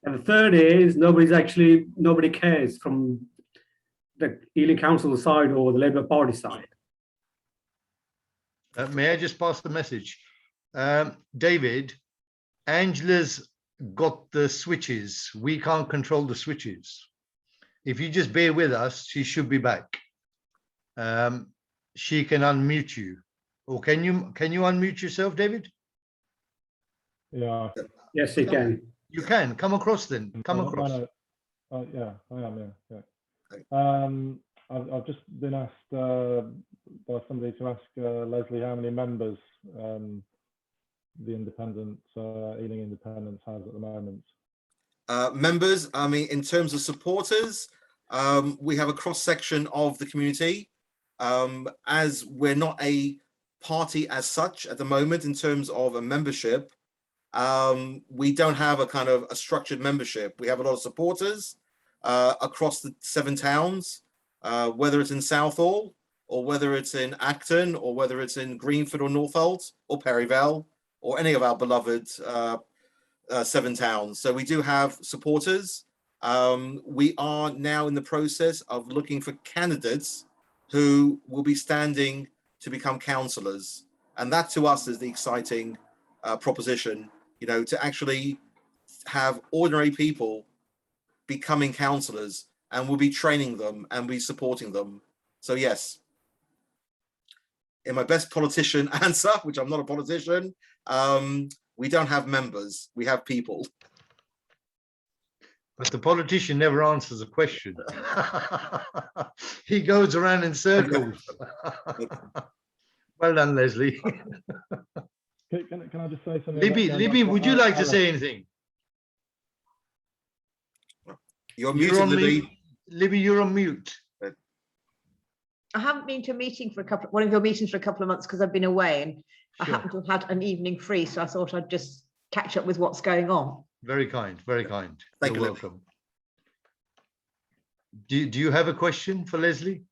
And the third is nobody cares from the Ealing Council side or the Labour Party side. May I just pass the message? David, Angela's got the switches. We can't control the switches. If you just bear with us, she should be back. She can unmute you. Or can you unmute yourself, David? Yeah. Yes, you can. You can. Come across then. Come across. Yeah, I am, yeah. I've just been asked by somebody to ask Leslie how many members the Independents, Ealing Independents has at the moment. Members, I mean, in terms of supporters, we have a cross-section of the community. As we're not a party as such at the moment in terms of a membership, we don't have a kind of a structured membership. We have a lot of supporters across the 7 towns, whether it's in Southall or whether it's in Acton or whether it's in Greenford or Northolt or Perryvale or any of our beloved 7 towns. So we do have supporters. We are now in the process of looking for candidates who will be standing to become councillors. And that to us is the exciting proposition, you know, to actually have ordinary people becoming councillors, and we'll be training them and be supporting them. So yes, in my best politician answer, which I'm not a politician, we don't have members, we have people. But the politician never answers a question. He goes around in circles. Well done, Leslie. Can I just say something? Libby, would you like to say anything? You're muted, Libby. Libby, you're on mute. I haven't been to a meeting for one of your meetings for a couple of months because I've been away, and I happen to have had an evening free, so I thought I'd just catch up with what's going on. Very kind, very kind. Thank You're you, welcome. Do you have a question for Leslie?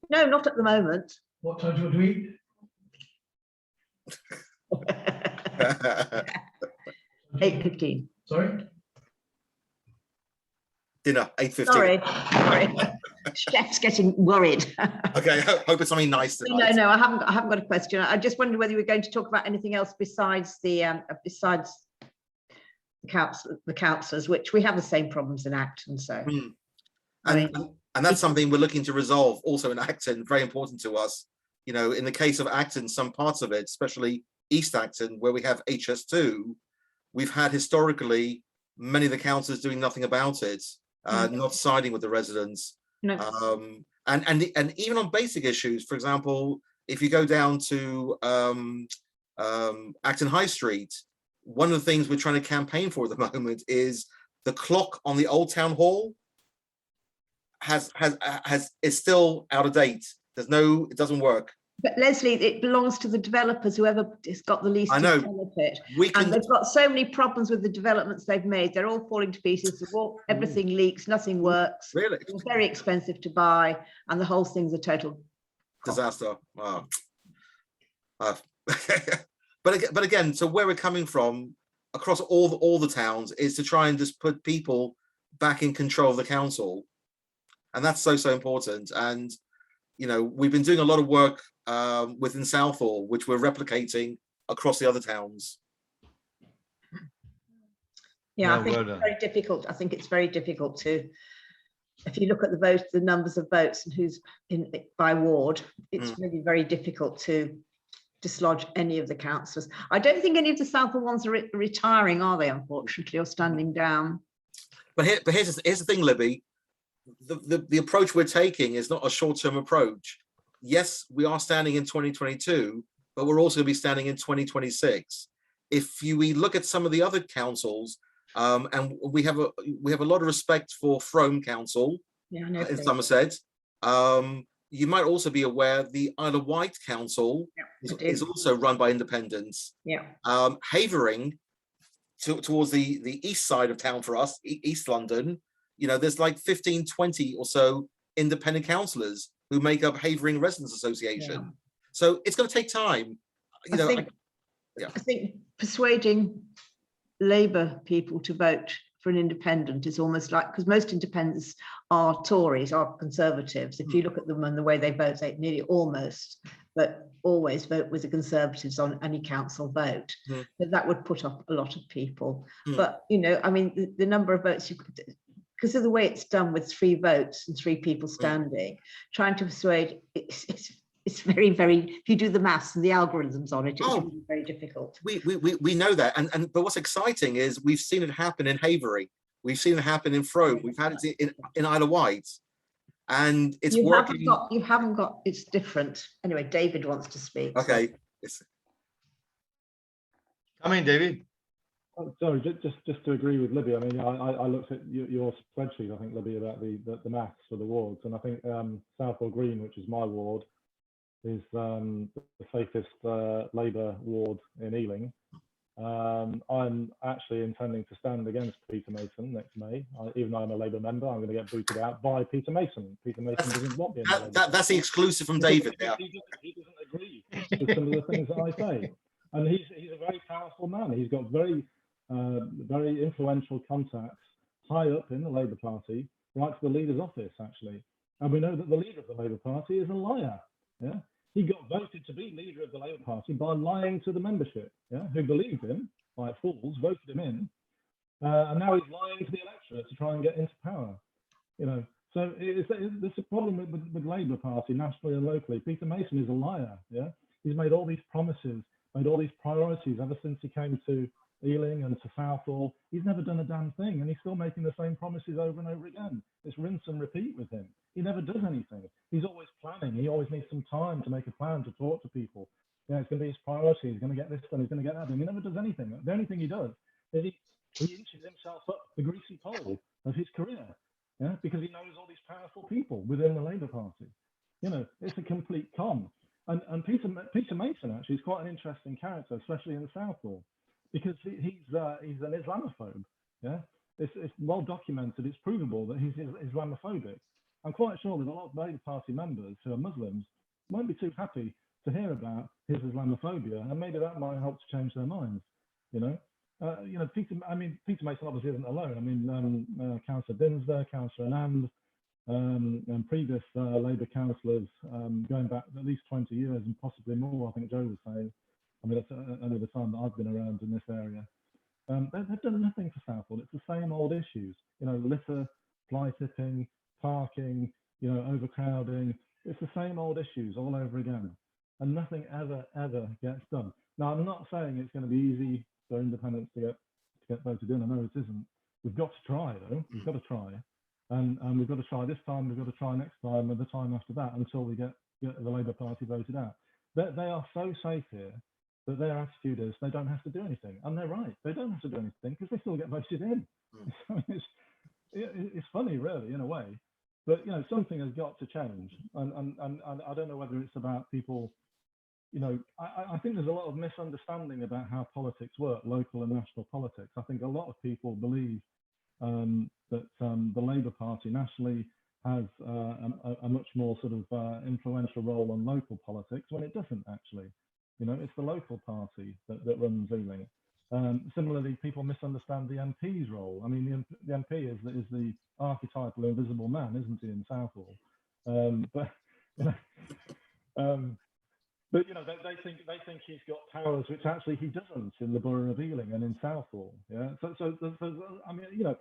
No, not at the moment. What time do you want to eat? 8:15. Sorry? Dinner, 8:15. Sorry. Chef's getting worried. Okay, hope it's something nice tonight. No, I haven't got a question. I just wondered whether you were going to talk about anything else besides the councillors, which we have the same problems in Acton. So, And that's something we're looking to resolve also in Acton. Very important to us. You know, in the case of Acton, some parts of it, especially East Acton, where we have HS2, we've had historically many of the councillors doing nothing about it, not siding with the residents. No. And even on basic issues, for example, if you go down to Acton High Street, one of the things we're trying to campaign for at the moment is the clock on the Old Town Hall is still out of date. It doesn't work. But Leslie, it belongs to the developers, whoever has got the least I know. benefit. And they've got so many problems with the developments they've made. They're all falling to pieces. Everything leaks, nothing works. Really? It's very expensive to buy, and the whole thing's a total disaster. Wow. But again, so where we're coming from across all the towns is to try and just put people back in control of the council, and that's so important. And you know, we've been doing a lot of work within Southall, which we're replicating across the other towns. Yeah, I think it's very difficult. I think it's very difficult to, if you look at the numbers of votes and who's in by ward, it's really very difficult to dislodge any of the councillors. I don't think any of the Southall ones are retiring, are they, unfortunately, or standing down? But here's the thing, Libby. The approach we're taking is not a short-term approach. Yes, we are standing in 2022, but we're also going to be standing in 2026. If we look at some of the other councils, and we have a lot of respect for Frome Council in Somerset. You might also be aware the Isle of Wight Council is also run by independents. Yeah. Havering towards the east side of town for us, East London. You know, there's like 15, 20 or so independent councillors who make up Havering Residents Association. Yeah. So it's going to take time. You know, I think persuading Labour people to vote for an independent is almost like, because most independents are Tories, are Conservatives. If you look at them and the way they vote, they nearly almost, but always vote with the Conservatives on any council vote. But that would put off a lot of people. But, you know, I mean, the number of votes you could, because of the way it's done with 3 votes and 3 people standing, trying to persuade, it's very, very, if you do the maths and the algorithms on it, it's really very difficult. We know that. But what's exciting is we've seen it happen in Havering. We've seen it happen in Frome. We've had it in Isle of Wight. And it's working. You haven't got, it's different. Anyway, David wants to speak. Okay. Come in, David. Sorry, just to agree with Libby. I mean, I looked at your spreadsheet, I think, Libby, about the maths for the wards, and I think Southall Green, which is my ward, is the safest Labour ward in Ealing. I'm actually intending to stand against Peter Mason next May. Even though I'm a Labour member, I'm going to get booted out by Peter Mason. Peter Mason doesn't want me. That's the exclusive from David. He doesn't agree with some of the things that I say, and he's a very powerful man. He's got very influential contacts high up in the Labour Party right to the leader's office, actually. And we know that the leader of the Labour Party is a liar. Yeah, he got voted to be leader of the Labour Party by lying to the membership, yeah, who believed him, like fools, voted him in, and now he's lying to the electorate to try and get into power. You know, so it's a problem with Labour Party nationally and locally. Peter Mason is a liar. Yeah, he's made all these promises, made all these priorities ever since he came to Ealing and to Southall. He's never done a damn thing, and he's still making the same promises over and over again. It's rinse and repeat with him. He never does anything. He's always planning. He always needs some time to make a plan, to talk to people. Yeah, it's going to be his priority. He's going to get this done. He's going to get that done. He never does anything. The only thing he does is he inches himself up the greasy pole of his career. Yeah, because he knows all these powerful people within the Labour Party. You know, it's a complete con. And Peter Mason actually is quite an interesting character, especially in Southall, because he's an Islamophobe. Yeah, it's well documented. It's provable that he's Islamophobic. I'm quite sure that a lot of Labour Party members who are Muslims won't be too happy to hear about his Islamophobia, and maybe that might help to change their minds. You know, Peter Mason obviously isn't alone. I mean, Councillor Dinsder, Councillor Anand, and previous Labour councillors going back at least 20 years and possibly more. I think Joe was saying. I mean, that's only the time that I've been around in this area. They've done nothing for Southall. It's the same old issues. You know, litter, fly tipping, parking, you know, overcrowding. It's the same old issues all over again, and nothing ever gets done. Now, I'm not saying it's going to be easy for independents to get voted in. I know it isn't. We've got to try, though. We've got to try, and we've got to try this time. We've got to try next time, and the time after that, until we get the Labour Party voted out. They are so safe here that their attitude is they don't have to do anything, and they're right. They don't have to do anything because they still get voted in. It's funny, really, in a way. But you know, something has got to change, and I don't know whether it's about people. You know, I think there's a lot of misunderstanding about how politics work, local and national politics. I think a lot of people believe that the Labour Party nationally has a much more sort of influential role on local politics, when it doesn't actually. You know, it's the local party that runs Ealing. Similarly, people misunderstand the MP's role. I mean, the MP is the archetypal invisible man, isn't he, in Southall? But you know, they think he's got powers which actually he doesn't in the borough of Ealing and in Southall. Yeah. So I mean, you know,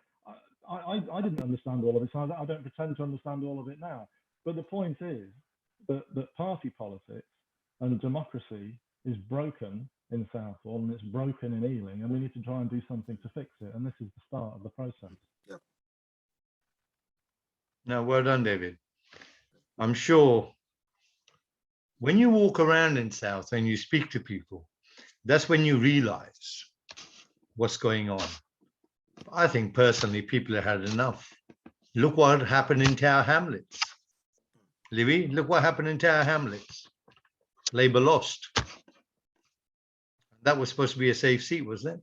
I didn't understand all of this. I don't pretend to understand all of it now. But the point is that party politics and democracy is broken in Southall, and it's broken in Ealing, and we need to try and do something to fix it. And this is the start of the process. Yeah. No, well done, David. I'm sure when you walk around in South and you speak to people, that's when you realize what's going on. I think personally, people have had enough. Look what happened in Tower Hamlets. Libby, look what happened in Tower Hamlets. Labour lost. That was supposed to be a safe seat, wasn't it?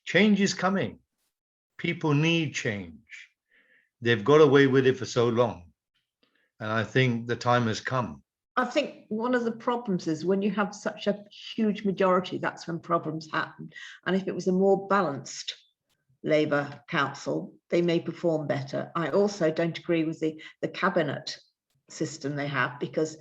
Change is coming. People need change. They've got away with it for so long. And I think the time has come. I think one of the problems is when you have such a huge majority, that's when problems happen. And if it was a more balanced Labour council, they may perform better. I also don't agree with the cabinet system they have, because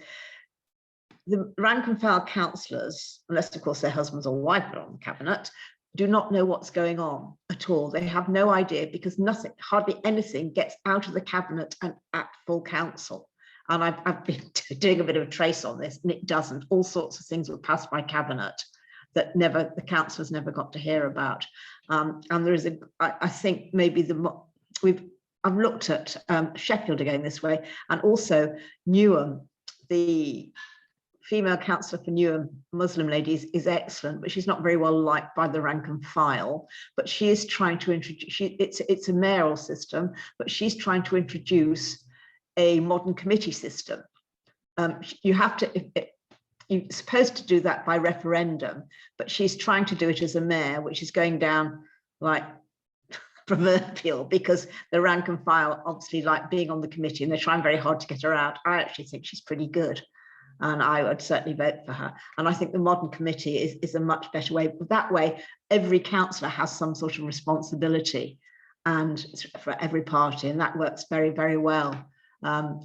the rank and file councillors, unless of course their husbands or wives are on the cabinet, do not know what's going on at all. They have no idea, because nothing, hardly anything gets out of the cabinet and at full council. And I've been doing a bit of a trace on this, and it doesn't. All sorts of things were passed by cabinet that the councillors never got to hear about. And there is I think maybe I've looked at Sheffield again this way, and also Newham. The female councillor for Newham, Muslim ladies, is excellent, but she's not very well liked by the rank and file. But she is trying to introduce, it's a mayoral system, but she's trying to introduce a modern committee system. You have to, you're supposed to do that by referendum, but she's trying to do it as a mayor, which is going down like proverbial, because the rank and file obviously like being on the committee, and they're trying very hard to get her out. I actually think she's pretty good, and I would certainly vote for her. And I think the modern committee is a much better way. That way, every councillor has some sort of responsibility. and for every party, and that works very, very well.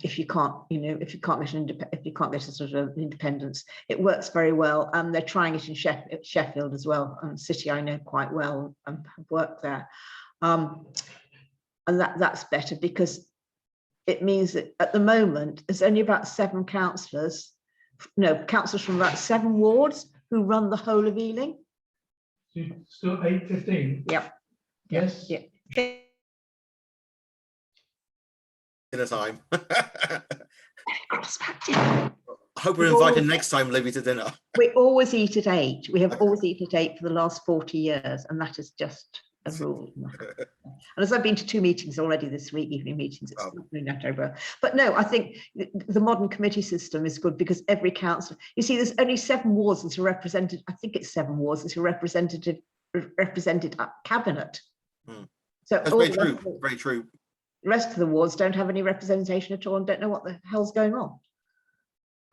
If you can't, if you can't get a sort of independence, it works very well. They're trying it in Sheffield as well, city I know quite well and have worked there. And that's better because it means that at the moment there's only about 7 councillors from about 7 wards who run the whole of Ealing. Still 8:15. Yep. Yes. Yeah. Dinner time. Cross back. I hope we're invited next time, Libby, to dinner. We always eat at 8. We have always eaten at 8 for the last 40 years, and that is just a rule. And as I've been to 2 meetings already this week, evening meetings, it's really not over. But no, I think the modern committee system is good because every council, you see, there's only 7 wards that are represented. I think it's 7 wards that are represented at cabinet. So That's very true. Very true. The rest of the wards don't have any representation at all and don't know what the hell's going on.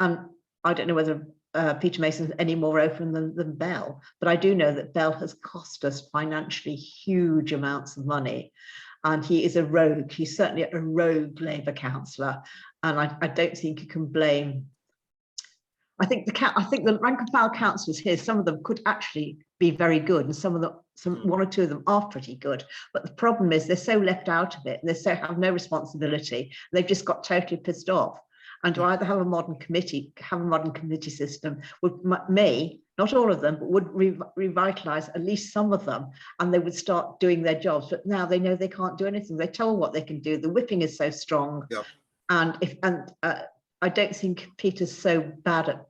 And I don't know whether Peter Mason's any more open than Bell, but I do know that Bell has cost us financially huge amounts of money, and he is a rogue. He's certainly a rogue Labour councillor, and I don't think you can blame. I think the rank and file councillors here, some of them could actually be very good, and one or two of them are pretty good. But the problem is they're so left out of it, and they have no responsibility. They've just got totally pissed off. And to either have a modern committee system may, not all of them, but would revitalise at least some of them, and they would start doing their jobs. But now they know they can't do anything. They're told what they can do. The whipping is so strong, and I don't think Peter's so bad at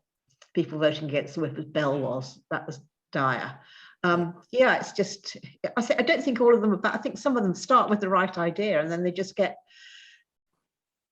people voting against the whip as Bell was. That was dire. Yeah, it's just I don't think all of them are bad. I think some of them start with the right idea, and then they just get.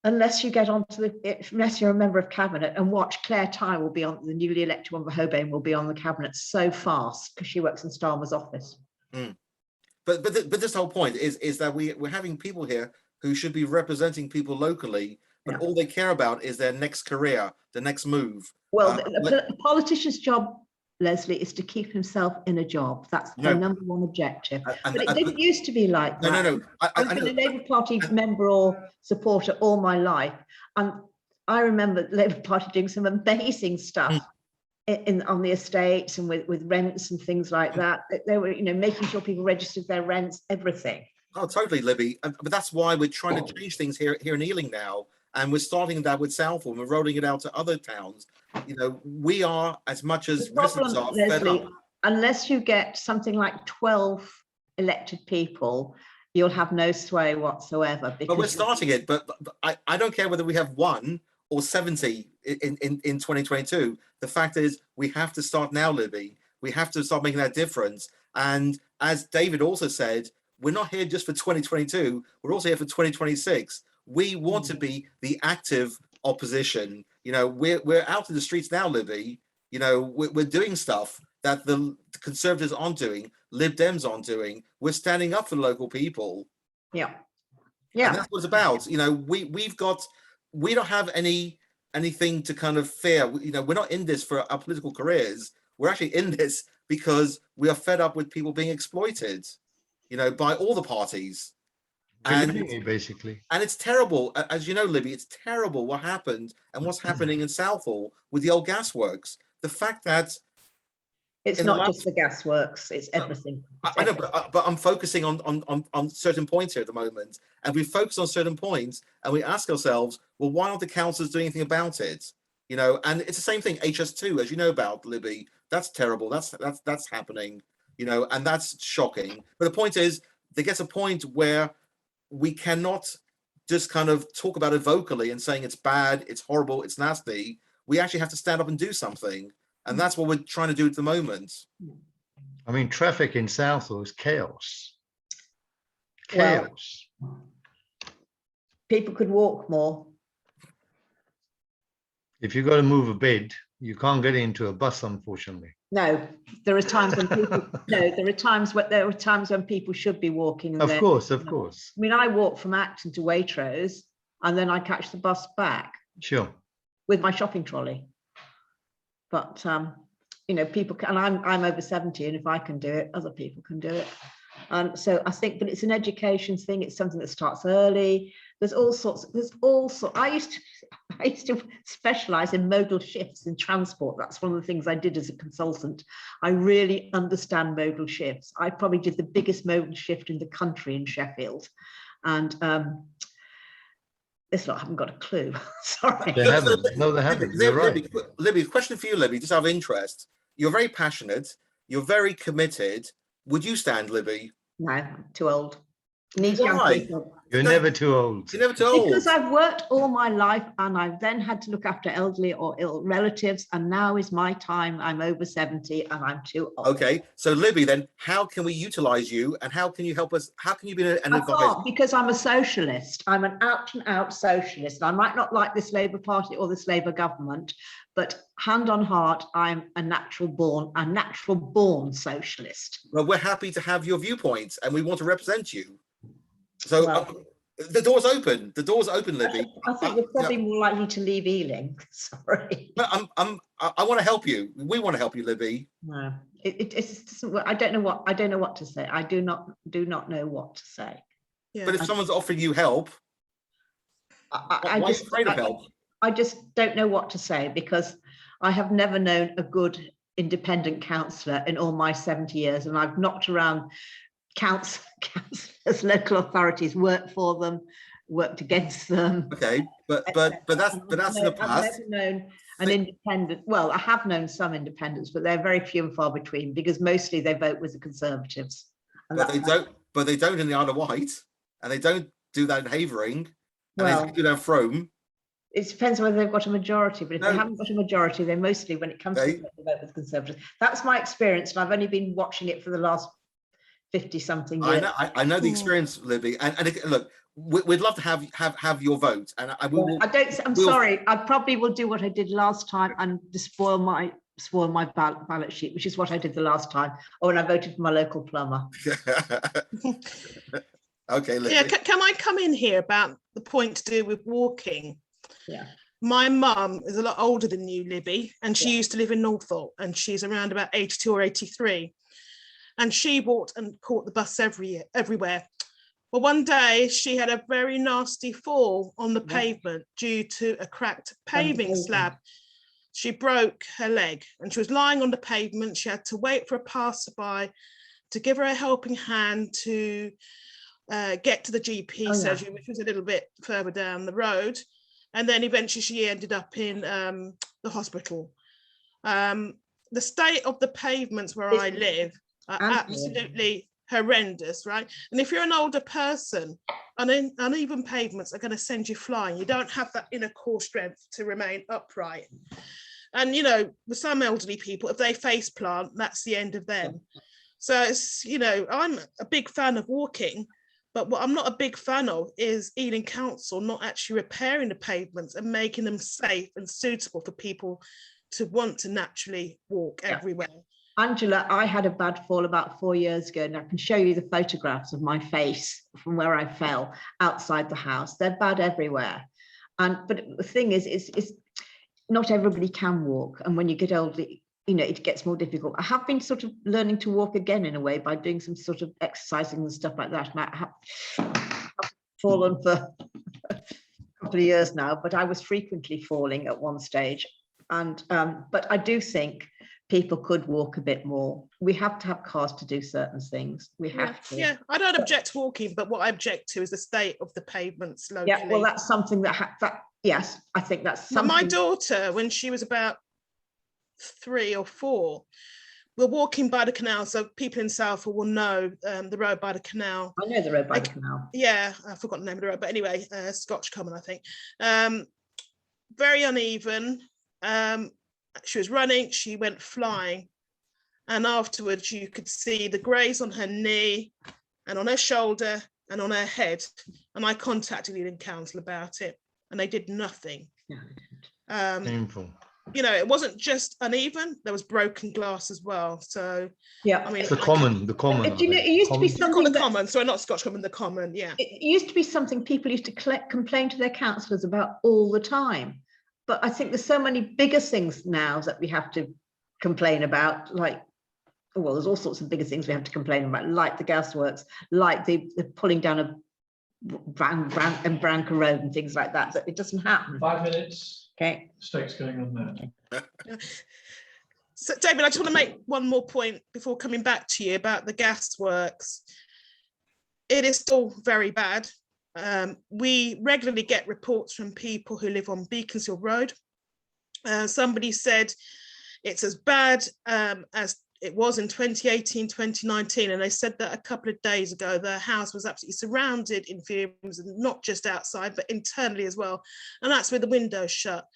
Unless you get onto unless you're a member of cabinet and watch, Claire Tye will be on, the newly elected one for Holbein will be on the cabinet so fast because she works in Starmer's office. But this whole point is that we're having people here who should be representing people locally, but all they care about is their next career, the next move. Well, the politician's job, Leslie, is to keep himself in a job. That's their number one objective. But it didn't used to be like that. No. I've been a Labour Party member or supporter all my life, and I remember the Labour Party doing some amazing stuff on the estates and with rents and things like that. They were, making sure people registered their rents, everything. Oh, totally, Libby. But that's why we're trying to change things here in Ealing now, and we're starting that with Southall, and we're rolling it out to other towns. We are, as much as residents are, fed up. Unless you get something like 12 elected people, you'll have no sway whatsoever. But we're starting it. But I don't care whether we have 1 or 70 in 2022. The fact is, we have to start now, Libby. We have to start making that difference. And as David also said, we're not here just for 2022. We're also here for 2026. We want to be the active opposition. We're out in the streets now, Libby. We're doing stuff that the Conservatives aren't doing, Lib Dems aren't doing. We're standing up for the local people. Yeah. And that's what it's about. We don't have anything to kind of fear. We're not in this for our political careers. We're actually in this because we are fed up with people being exploited, by all the parties. And basically, and it's terrible, as you know, Libby. It's terrible what happened and what's happening in Southall with the old gasworks. The fact that it's not just the gasworks; it's everything. I know, but I'm focusing on certain points here at the moment, and we focus on certain points, and we ask ourselves, well, why aren't the councillors doing anything about it? And it's the same thing. HS2, as you know about, Libby, that's terrible. That's happening. And that's shocking. But the point is, there gets a point where we cannot just kind of talk about it vocally and saying it's bad, it's horrible, it's nasty. We actually have to stand up and do something. And that's what we're trying to do at the moment. I mean, traffic in Southall is chaos. Chaos. Well, people could walk more. If you've got to move a bed, you can't get into a bus, unfortunately. No, there are times when people. There are times when people should be walking. Of course. I mean, I walk from Acton to Waitrose, and then I catch the bus back. Sure. With my shopping trolley. But people can. And I'm over 70, and if I can do it, other people can do it. And so I think, but it's an education thing. It's something that starts early. There's all sorts. I used to specialize in modal shifts in transport. That's one of the things I did as a consultant. I really understand modal shifts. I probably did the biggest modal shift in the country in Sheffield. And this lot haven't got a clue. Sorry. They haven't. No, they haven't. You're right. Libby, question for you, Libby, just out of interest. You're very passionate. You're very committed. Would you stand, Libby? No, I'm too old. Need young Why? people. You're never too old. You're never too old. Because I've worked all my life and I've then had to look after elderly or ill relatives, and now is my time. I'm over 70 and I'm too old. Okay, so Libby, then how can we utilize you, and how can you help us? How can you be an I advisor? can't, because I'm a socialist. I'm an out and out socialist. I might not like this Labour Party or this Labour government, but hand on heart, I'm a natural born socialist. Well, we're happy to have your viewpoints, and we want to represent you. So Well, the door's open. The door's open, Libby. I think you're probably more likely to leave Ealing. Sorry. But I want to help you. We want to help you, Libby. No, it doesn't work. I don't know what to say. I do not know what to say. Yeah. But if someone's offering you help, why are you afraid of help? I just don't know what to say, because I have never known a good independent councillor in all my 70 years, and I've knocked around councillors, local authorities, worked for them, worked against them. Okay, but that's in the past. I've never known an independent. Well, I have known some independents, but they're very few and far between, because mostly they vote with the Conservatives. But they don't in the Isle of Wight, and they don't do that in Havering, and they don't do that in Frome. It depends whether they've got a majority, but if they haven't got a majority, they mostly, when it comes to vote with Conservatives. That's my experience, and I've only been watching it for the last 50-something years. I know the experience, Libby, and look, we'd love to have your vote, and I'm sorry, I probably will do what I did last time and just spoil my ballot sheet, which is what I did the last time, or when I voted for my local plumber. Okay, Libby. Yeah, can I come in here about the point to do with walking? Yeah. My mum is a lot older than you, Libby, and she used to live in Southall, and she's around about 82 or 83. And she walked and caught the bus everywhere. Well, one day she had a very nasty fall on the pavement due to a cracked paving slab. She broke her leg and she was lying on the pavement. She had to wait for a passerby to give her a helping hand to get to the GP surgery, which was a little bit further down the road. And then eventually she ended up in the hospital. The state of the pavements where I live are absolutely horrendous, right? And if you're an older person, uneven pavements are going to send you flying. You don't have that inner core strength to remain upright. And, you know, with some elderly people, if they face plant, that's the end of them. So it's, you know, I'm a big fan of walking, but what I'm not a big fan of is Ealing Council not actually repairing the pavements and making them safe and suitable for people to want to naturally walk everywhere. Angela, I had a bad fall about 4 years ago, and I can show you the photographs of my face from where I fell outside the house. They're bad everywhere. But the thing is, it's not everybody can walk. And when you get older, you know, it gets more difficult. I have been sort of learning to walk again in a way by doing some sort of exercising and stuff like that. And I have fallen for a couple of years now, but I was frequently falling at one stage. And but I do think people could walk a bit more. We have to have cars to do certain things. We have to. Yeah, I don't object to walking, but what I object to is the state of the pavements locally. Yeah, well, that's something yes, I think that's something. My daughter, when she was about 3 or 4, we're walking by the canal. So people in Southall will know the road by the canal. I know the road by the canal. Yeah, I forgot the name of the road, but anyway, Scotch Common, I think. Very uneven. She was running, she went flying, and afterwards you could see the graze on her knee and on her shoulder and on her head, and I contacted the Ealing Council about it and they did nothing. Painful. You know, it wasn't just uneven, there was broken glass as well. So yeah, I mean, the common. Do you know, it used to be something the common, sorry, not Scotch Common, the common. Yeah, it used to be something people used to complain to their councillors about all the time. But I think there's so many bigger things now that we have to complain about, like well, there's all sorts of bigger things we have to complain about, like the gasworks, like the pulling down of Branca Road and things like that. But it doesn't happen. 5 minutes. Okay. Mistakes going on there. So, David, I just want to make one more point before coming back to you about the gasworks. It is still very bad. We regularly get reports from people who live on Beaconsfield Road. Somebody said it's as bad as it was in 2018, 2019, and they said that a couple of days ago, their house was absolutely surrounded in fumes, and not just outside, but internally as well. And that's with the windows shut.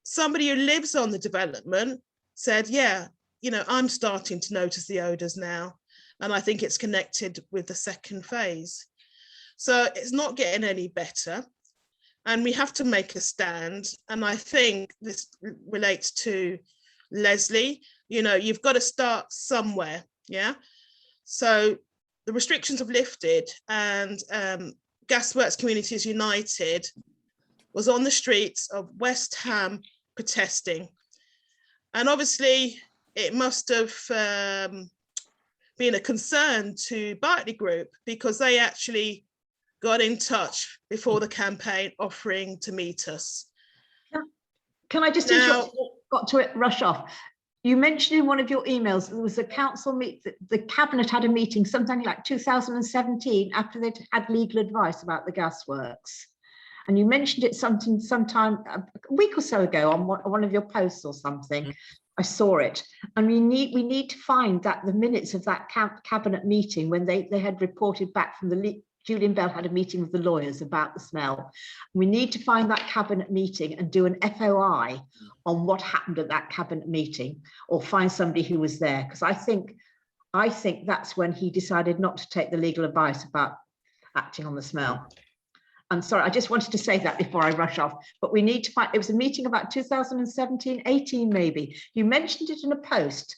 Somebody who lives on the development said, yeah, you know, I'm starting to notice the odours now. And I think it's connected with the second phase. So it's not getting any better. And we have to make a stand. And I think this relates to Leslie. You know, you've got to start somewhere. Yeah. So the restrictions have lifted, and Gasworks Communities United was on the streets of West Ham protesting. And obviously it must have been a concern to Bartley Group, because they actually got in touch before the campaign offering to meet us. Can I just interrupt? Got to rush off. You mentioned in one of your emails there was a council the cabinet had a meeting sometime like 2017 after they'd had legal advice about the gasworks, and you mentioned it sometime a week or so ago on one of your posts or something. I saw it, and we need to find that the minutes of that cabinet meeting when they had reported back from Julian Bell had a meeting with the lawyers about the smell. We need to find that cabinet meeting and do an FOI on what happened at that cabinet meeting, or find somebody who was there, because I think that's when he decided not to take the legal advice about acting on the smell. I'm sorry, I just wanted to say that before I rush off, but we need to find, it was a meeting about 2017, 18 maybe. You mentioned it in a post.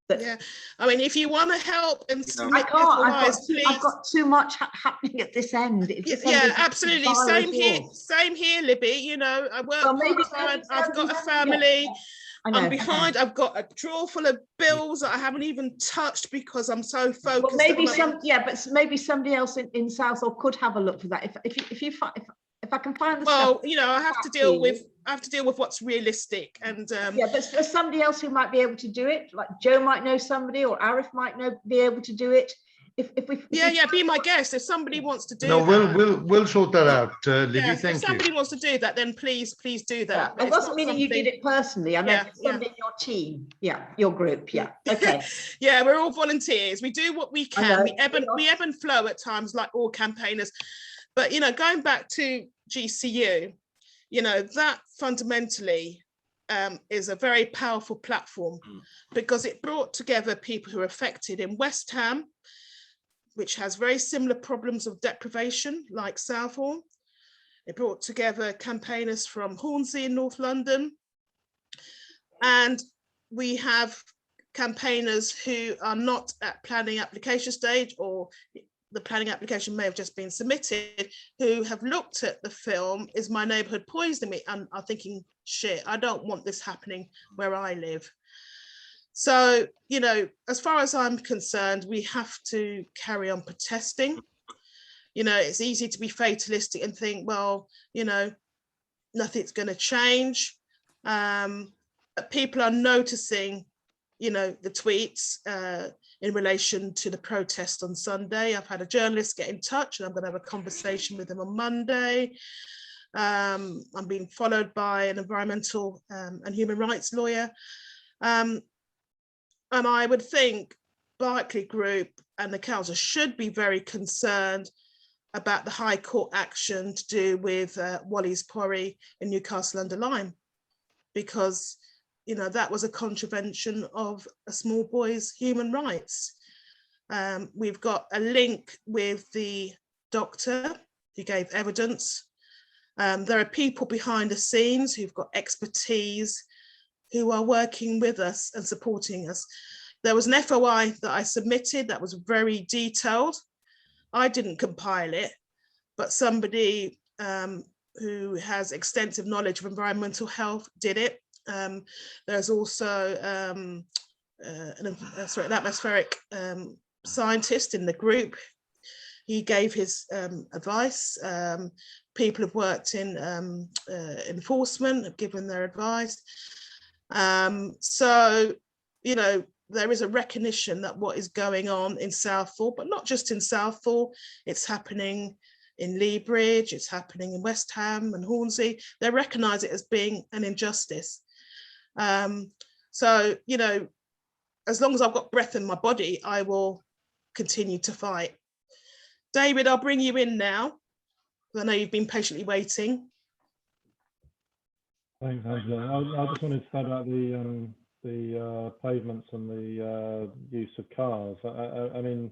Yeah, I mean, if you want to help and I can't. I've got too much happening at this end. Yeah, absolutely. Same here, Libby. You know, I work part-time. I've got a family. Yeah. I'm behind. I've got a drawer full of bills that I haven't even touched because I'm so focused. Well, maybe but maybe somebody else in Southall could have a look for that. If I can find the stuff, you know, I have to deal with what's realistic, and yeah, but there's somebody else who might be able to do it. Like Joe might know somebody, or Arif might be able to do it. If we be my guest. If somebody wants to do that, we'll sort that out, Libby. Yeah, thank you. If somebody wants to do that, then please do that. Yeah, it wasn't meaning you did it personally. I meant somebody in your team. Yeah, your group. Yeah. Okay. Yeah, we're all volunteers. We do what we can. We ebb and flow at times, like all campaigners. But you know, going back to GCU, you know, that fundamentally is a very powerful platform, because it brought together people who are affected in West Ham, which has very similar problems of deprivation like Southall. It brought together campaigners from Hornsey in North London. And we have campaigners who are not at planning application stage, or the planning application may have just been submitted, who have looked at the film Is My Neighbourhood Poisoning Me? And are thinking, shit, I don't want this happening where I live. So, you know, as far as I'm concerned, we have to carry on protesting. You know, it's easy to be fatalistic and think, well, you know, nothing's going to change. But people are noticing, you know, the tweets in relation to the protest on Sunday. I've had a journalist get in touch, and I'm going to have a conversation with them on Monday. I'm being followed by an environmental and human rights lawyer. And I would think Bartley Group and the council should be very concerned about the High Court action to do with Wally's Quarry in Newcastle under Lyme, because, you know, that was a contravention of a small boy's human rights. We've got a link with the doctor who gave evidence. There are people behind the scenes who've got expertise, who are working with us and supporting us. There was an FOI that I submitted that was very detailed. I didn't compile it, but somebody who has extensive knowledge of environmental health did it. There's also an atmospheric scientist in the group. He gave his advice. People have worked in enforcement, have given their advice. So, you know, there is a recognition that what is going on in Southall, but not just in Southall, it's happening in Leabridge, it's happening in West Ham and Hornsey. They recognise it as being an injustice. So, you know, as long as I've got breath in my body, I will continue to fight. David, I'll bring you in now. I know you've been patiently waiting. Thanks, Angela. I just wanted to say about the pavements and the use of cars. I mean,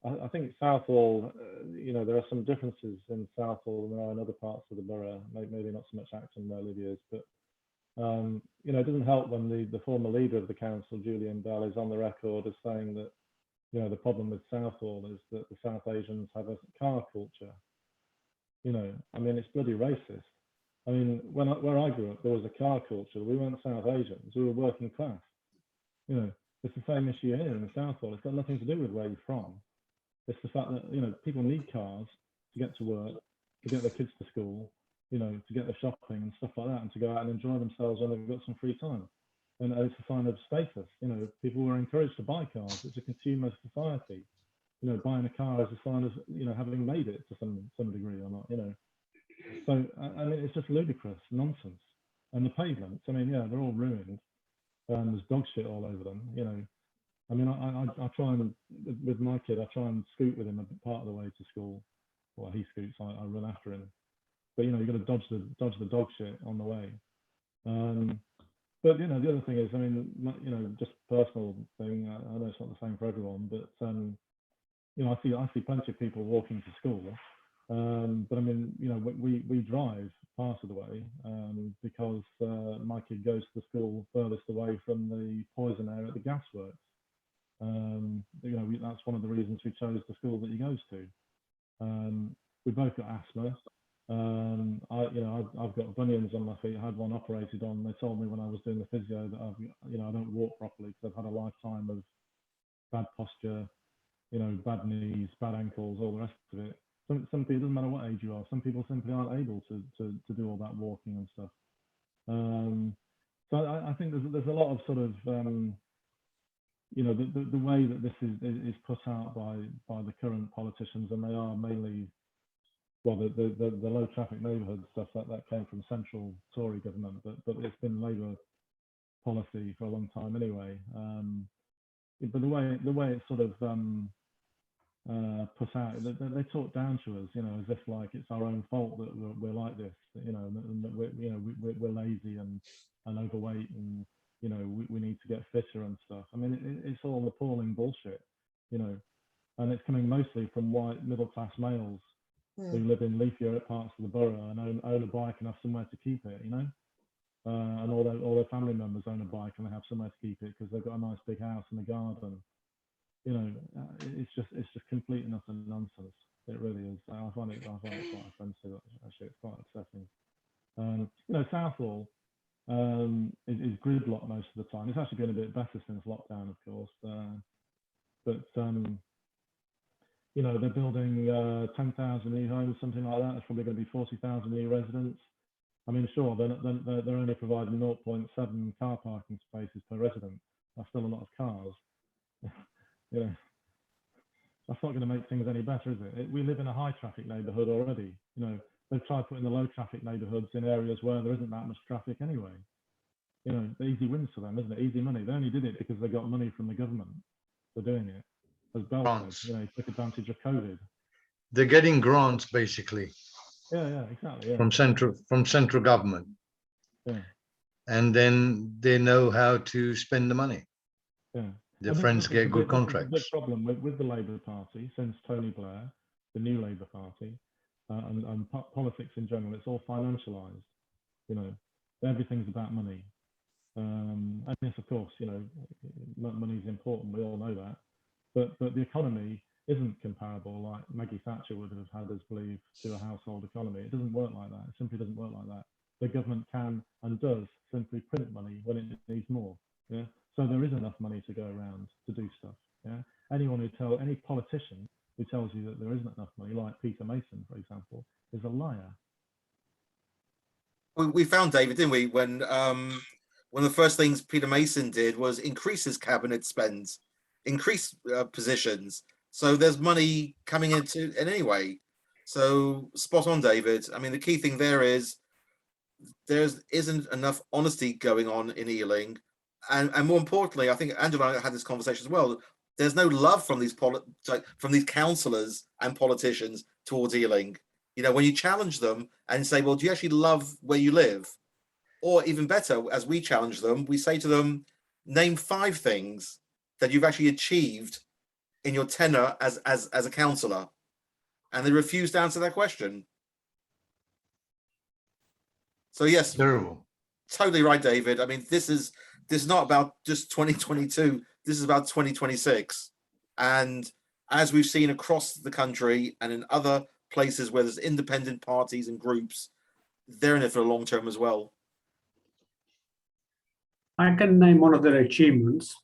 I think Southall, you know, there are some differences in Southall than there are in other parts of the borough. Maybe not so much Acton where Lydia is, but you know, it doesn't help when the former leader of the council, Julian Bell, is on the record as saying that, you know, the problem with Southall is that the South Asians have a car culture. You know, I mean, it's bloody racist. I mean, where I grew up, there was a car culture. We weren't South Asians. We were working class. You know, it's the same issue here in Southall. It's got nothing to do with where you're from. It's the fact that, you know, people need cars to get to work, to get their kids to school, you know, to get their shopping and stuff like that, and to go out and enjoy themselves when they've got some free time. And it's a sign of status. You know, people were encouraged to buy cars. It's a consumer society. You know, buying a car is a sign of, you know, having made it to some degree or not, you know. So, I mean, it's just ludicrous nonsense. And the pavements, I mean, yeah, they're all ruined. There's dog shit all over them, you know. I mean, I try and, with my kid, I try and scoot with him a part of the way to school. Well, he scoots, I run after him. But, you know, you've got to dodge the dog shit on the way. But, you know, the other thing is, I mean, you know, just personal thing, I know it's not the same for everyone, but, you know, I see plenty of people walking to school. But I mean, you know, we drive part of the way because my kid goes to the school furthest away from the poison area at the gasworks. You know, that's one of the reasons we chose the school that he goes to. We both got asthma. I've got bunions on my feet. I had one operated on. They told me when I was doing the physio that I don't walk properly because I've had a lifetime of bad posture, you know, bad knees, bad ankles, all the rest of it. Some people, it doesn't matter what age you are, some people simply aren't able to do all that walking and stuff. So I think there's a lot of sort of, you know, the way that this is put out by the current politicians, and they are mainly, well, the low traffic neighbourhood stuff that came from central Tory government, but it's been Labour policy for a long time anyway. But the way it's sort of put out, they talk down to us, you know, as if like it's our own fault that we're like this, you know, and that we're lazy and overweight, and you know, we need to get fitter and stuff. I mean, it's all appalling bullshit, you know, and it's coming mostly from white middle class males who live in leafier parts of the borough and own a bike and have somewhere to keep it, you know, and all their family members own a bike and they have somewhere to keep it because they've got a nice big house and a garden. You know, it's just complete and utter nonsense. It really is. I find it quite offensive. Actually, it's quite upsetting. You know, Southall is gridlocked most of the time. It's actually been a bit better since lockdown, of course. But you know, they're building 10,000 new homes, something like that. There's probably going to be 40,000 new residents. I mean, sure, they're only providing 0.7 car parking spaces per resident. That's still a lot of cars. You know, that's not going to make things any better, is it? We live in a high traffic neighbourhood already. You know, they've tried putting the low traffic neighbourhoods in areas where there isn't that much traffic anyway. You know, the easy wins for them, isn't it? Easy money. They only did it because they got money from the government for doing it. As Bell said, you know, took advantage of COVID. They're getting grants basically. Yeah, exactly. Yeah. From central government. Yeah. And then they know how to spend the money. Yeah. Their friends get good contracts. There's a big problem with the Labour Party since Tony Blair, the new Labour Party, and politics in general. It's all financialised. You know, everything's about money. And yes, of course, you know, money is important. We all know that. But the economy isn't comparable like Maggie Thatcher would have had us believe to a household economy. It doesn't work like that. It simply doesn't work like that. The government can and does simply print money when it needs more. Yeah. So there is enough money to go We found David, didn't we? When one of the first things Peter Mason did was increase his cabinet spend, increase positions. So there's money coming into in anyway. So spot on, David. I mean, the key thing there is isn't enough honesty going on in Ealing, and more importantly, I think Angela and I had this conversation as well. There's no love from these councillors and politicians towards Ealing. You know, when you challenge them and say, well, do you actually love where you live? Or even better, as we challenge them, we say to them, name 5 things that you've actually achieved in your tenure as a councillor. And they refuse to answer that question. So yes, Terrible. totally right, David. I mean, this is not about just 2022. This is about 2026. And as we've seen across the country and in other places where there's independent parties and groups, they're in it for the long term as well. I can name one of their achievements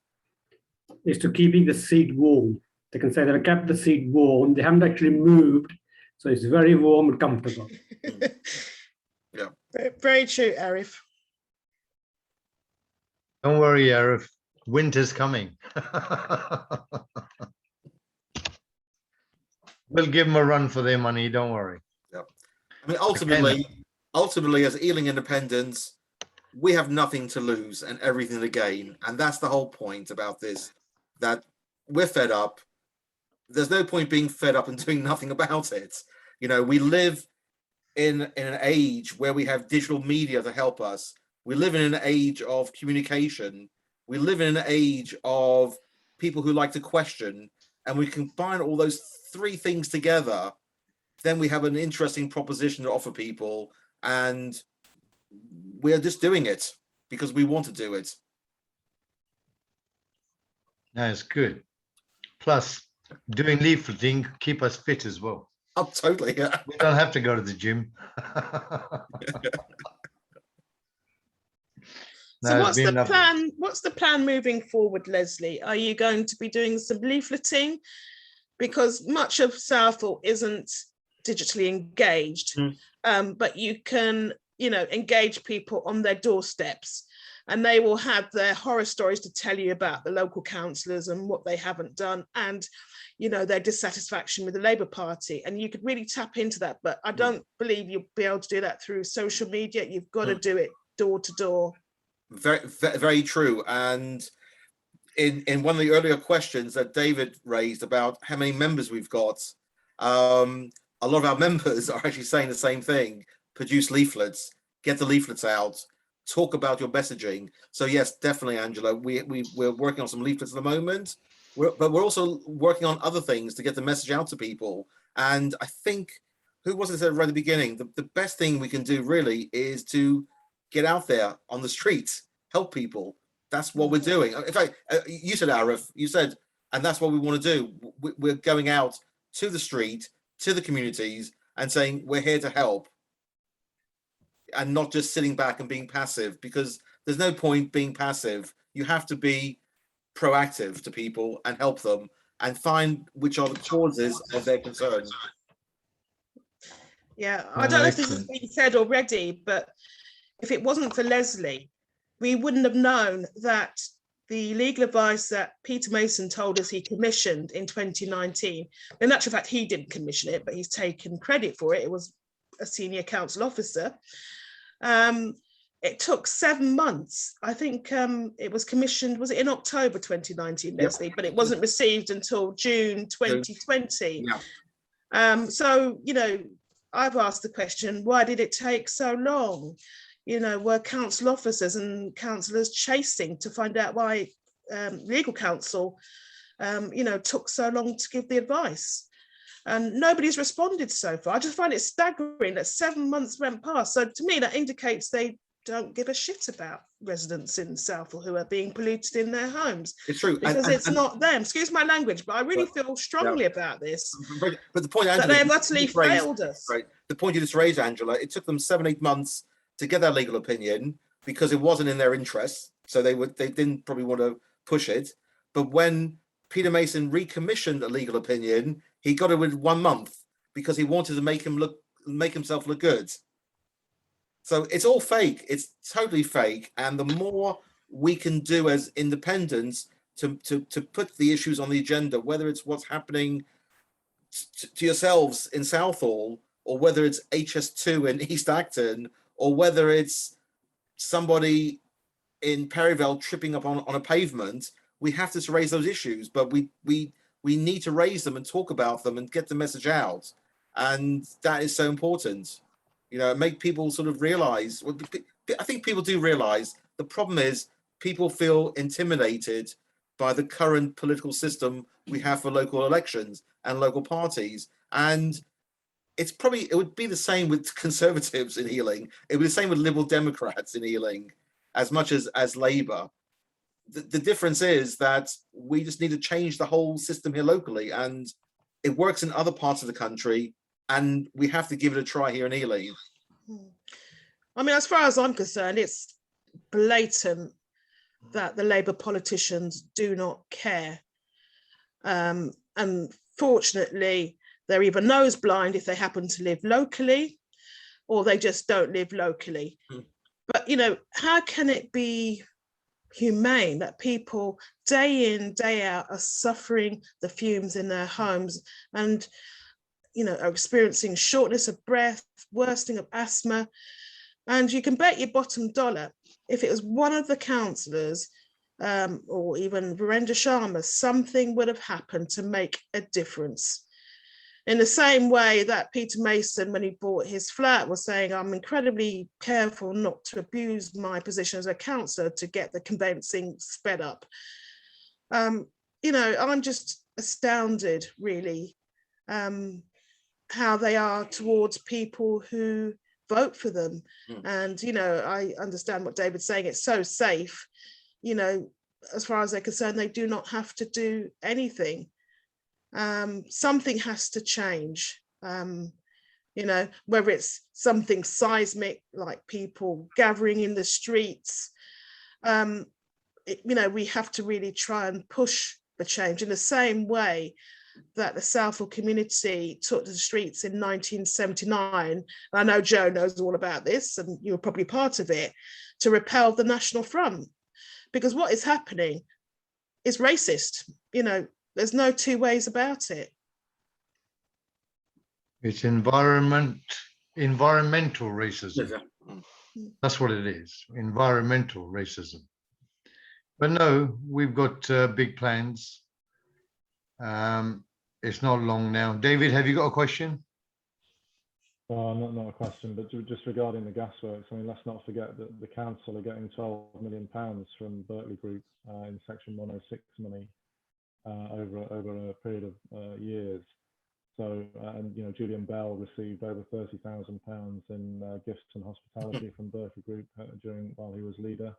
is to keeping the seat warm. They can say that I kept the seat warm. They haven't actually moved, so it's very warm and comfortable. Yeah. Very true, Arif. Don't worry, Arif. Winter's coming. We'll give them a run for their money. Don't worry. Yeah. I mean, ultimately, as Ealing Independents, we have nothing to lose and everything to gain. And that's the whole point about this, that we're fed up. There's no point being fed up and doing nothing about it. You know, we live in an age where we have digital media to help us. We live in an age of communication. We live in an age of people who like to question, and we combine all those 3 things together, then we have an interesting proposition to offer people, and we're just doing it because we want to do it. That's good. Plus, doing leafleting keep us fit as well. Oh, totally. Yeah. We don't have to go to the gym. So No, what's it's the been lovely. plan? What's the plan moving forward, Leslie? Are you going to be doing some leafleting? Because much of Southall isn't digitally engaged, but you can, you know, engage people on their doorsteps, and they will have their horror stories to tell you about the local councillors and what they haven't done, and, you know, their dissatisfaction with the Labour Party. And you could really tap into that, but I don't believe you'll be able to do that through social media. You've got to do it door to door. Very, very true. And in one of the earlier questions that David raised about how many members we've got, a lot of our members are actually saying the same thing: produce leaflets, get the leaflets out, talk about your messaging. So yes, definitely, Angela, we're working on some leaflets at the moment, but we're also working on other things to get the message out to people. And I think, who was it that said right at the beginning, the best thing we can do really is to get out there on the streets, help people. That's what we're doing. In fact, you said, Arif, you said, and that's what we want to do. We're going out to the street, to the communities, and saying we're here to help, and not just sitting back and being passive, because there's no point being passive. You have to be proactive to people and help them and find which are the causes of their concern. Yeah, I don't know if this has been said already, but if it wasn't for Leslie, we wouldn't have known that the legal advice that Peter Mason told us he commissioned in 2019, in actual fact, he didn't commission it, but he's taken credit for it. It was a senior council officer. It took 7 months. I think it was commissioned, was it in October 2019, Leslie? Yep. But it wasn't received until June 2020. Yeah. So, you know, I've asked the question, why did it take so long? You know, were council officers and councillors chasing to find out why legal counsel, you know, took so long to give the advice? And nobody's responded so far. I just find it staggering that 7 months went past. So to me, that indicates they don't give a shit about residents in Southall who are being polluted in their homes. It's true. Because it's not them. Excuse my language, but I really feel strongly about this. But the point, Angela, that they have utterly failed us. Right. The point you just raised, Angela, it took them 7-8 months to get their legal opinion because it wasn't in their interest. So they didn't probably want to push it. But when Peter Mason recommissioned a legal opinion, he got it with 1 month because he wanted to make himself look good. So it's all fake. It's totally fake. And the more we can do as independents to put the issues on the agenda, whether it's what's happening to yourselves in Southall, or whether it's HS2 in East Acton, or whether it's somebody in Perivale tripping up on a pavement, we have to raise those issues. But we need to raise them and talk about them and get the message out. And that is so important. You know, make people sort of realize, well, I think people do realize the problem is people feel intimidated by the current political system we have for local elections and local parties. And it would be the same with Conservatives in Ealing. It would be the same with Liberal Democrats in Ealing, as much as Labour. The difference is that we just need to change the whole system here locally, and it works in other parts of the country, and we have to give it a try here in Ealing. I mean, as far as I'm concerned, it's blatant that the Labour politicians do not care. And fortunately, they're either nose blind if they happen to live locally, or they just don't live locally. But, you know, how can it be humane that people day in, day out are suffering the fumes in their homes and, you know, are experiencing shortness of breath, worsening of asthma? And you can bet your bottom dollar, if it was one of the councillors or even Virendra Sharma, something would have happened to make a difference. In the same way that Peter Mason, when he bought his flat, was saying, I'm incredibly careful not to abuse my position as a councillor to get the conveyancing sped up. You know, I'm just astounded, really, how they are towards people who vote for them. And, you know, I understand what David's saying. It's so safe. You know, as far as they're concerned, they do not have to do anything. Something has to change, you know, whether it's something seismic, like people gathering in the streets. You know, we have to really try and push the change in the same way that the Southall community took to the streets in 1979. I know Joe knows all about this, and you were probably part of it, to repel the National Front. Because what is happening is racist. You know, there's no two ways about it. It's environmental racism. That's what it is, environmental racism. But no, we've got big plans. It's not long now. David, have you got a question? Not a question, but just regarding the gasworks, I mean, let's not forget that the council are getting £12 million from Berkeley Group in Section 106 money over a period of years. So, and you know, Julian Bell received over £30,000 in gifts and hospitality from Berkeley Group while he was leader.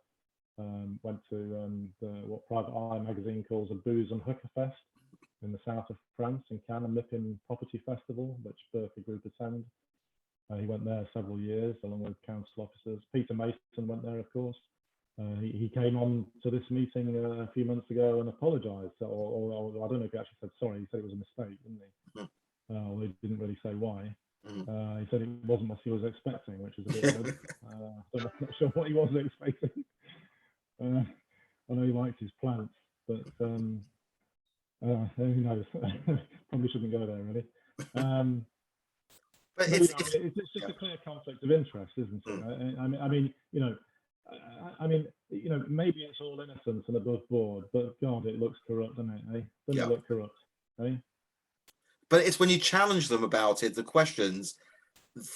Went to what Private Eye magazine calls a booze and hookah fest in the south of France, in Cannes, a Mippin Property Festival, which Berkeley Group attend. He went there several years along with council officers. Peter Mason went there, of course. He came on to this meeting a few months ago and apologised, or I don't know if he actually said sorry. He said it was a mistake, didn't he? Well, he didn't really say why. He said it wasn't what he was expecting, which is a bit weird. So I'm not sure what he was expecting. I know he likes his plants, but who knows? Probably shouldn't go there, really. But it's just a clear conflict of interest, isn't it? I mean, you know, maybe it's all innocent and above board, but God, it looks corrupt, doesn't it? Eh? Doesn't it look corrupt? Eh? But it's when you challenge them about it, the questions,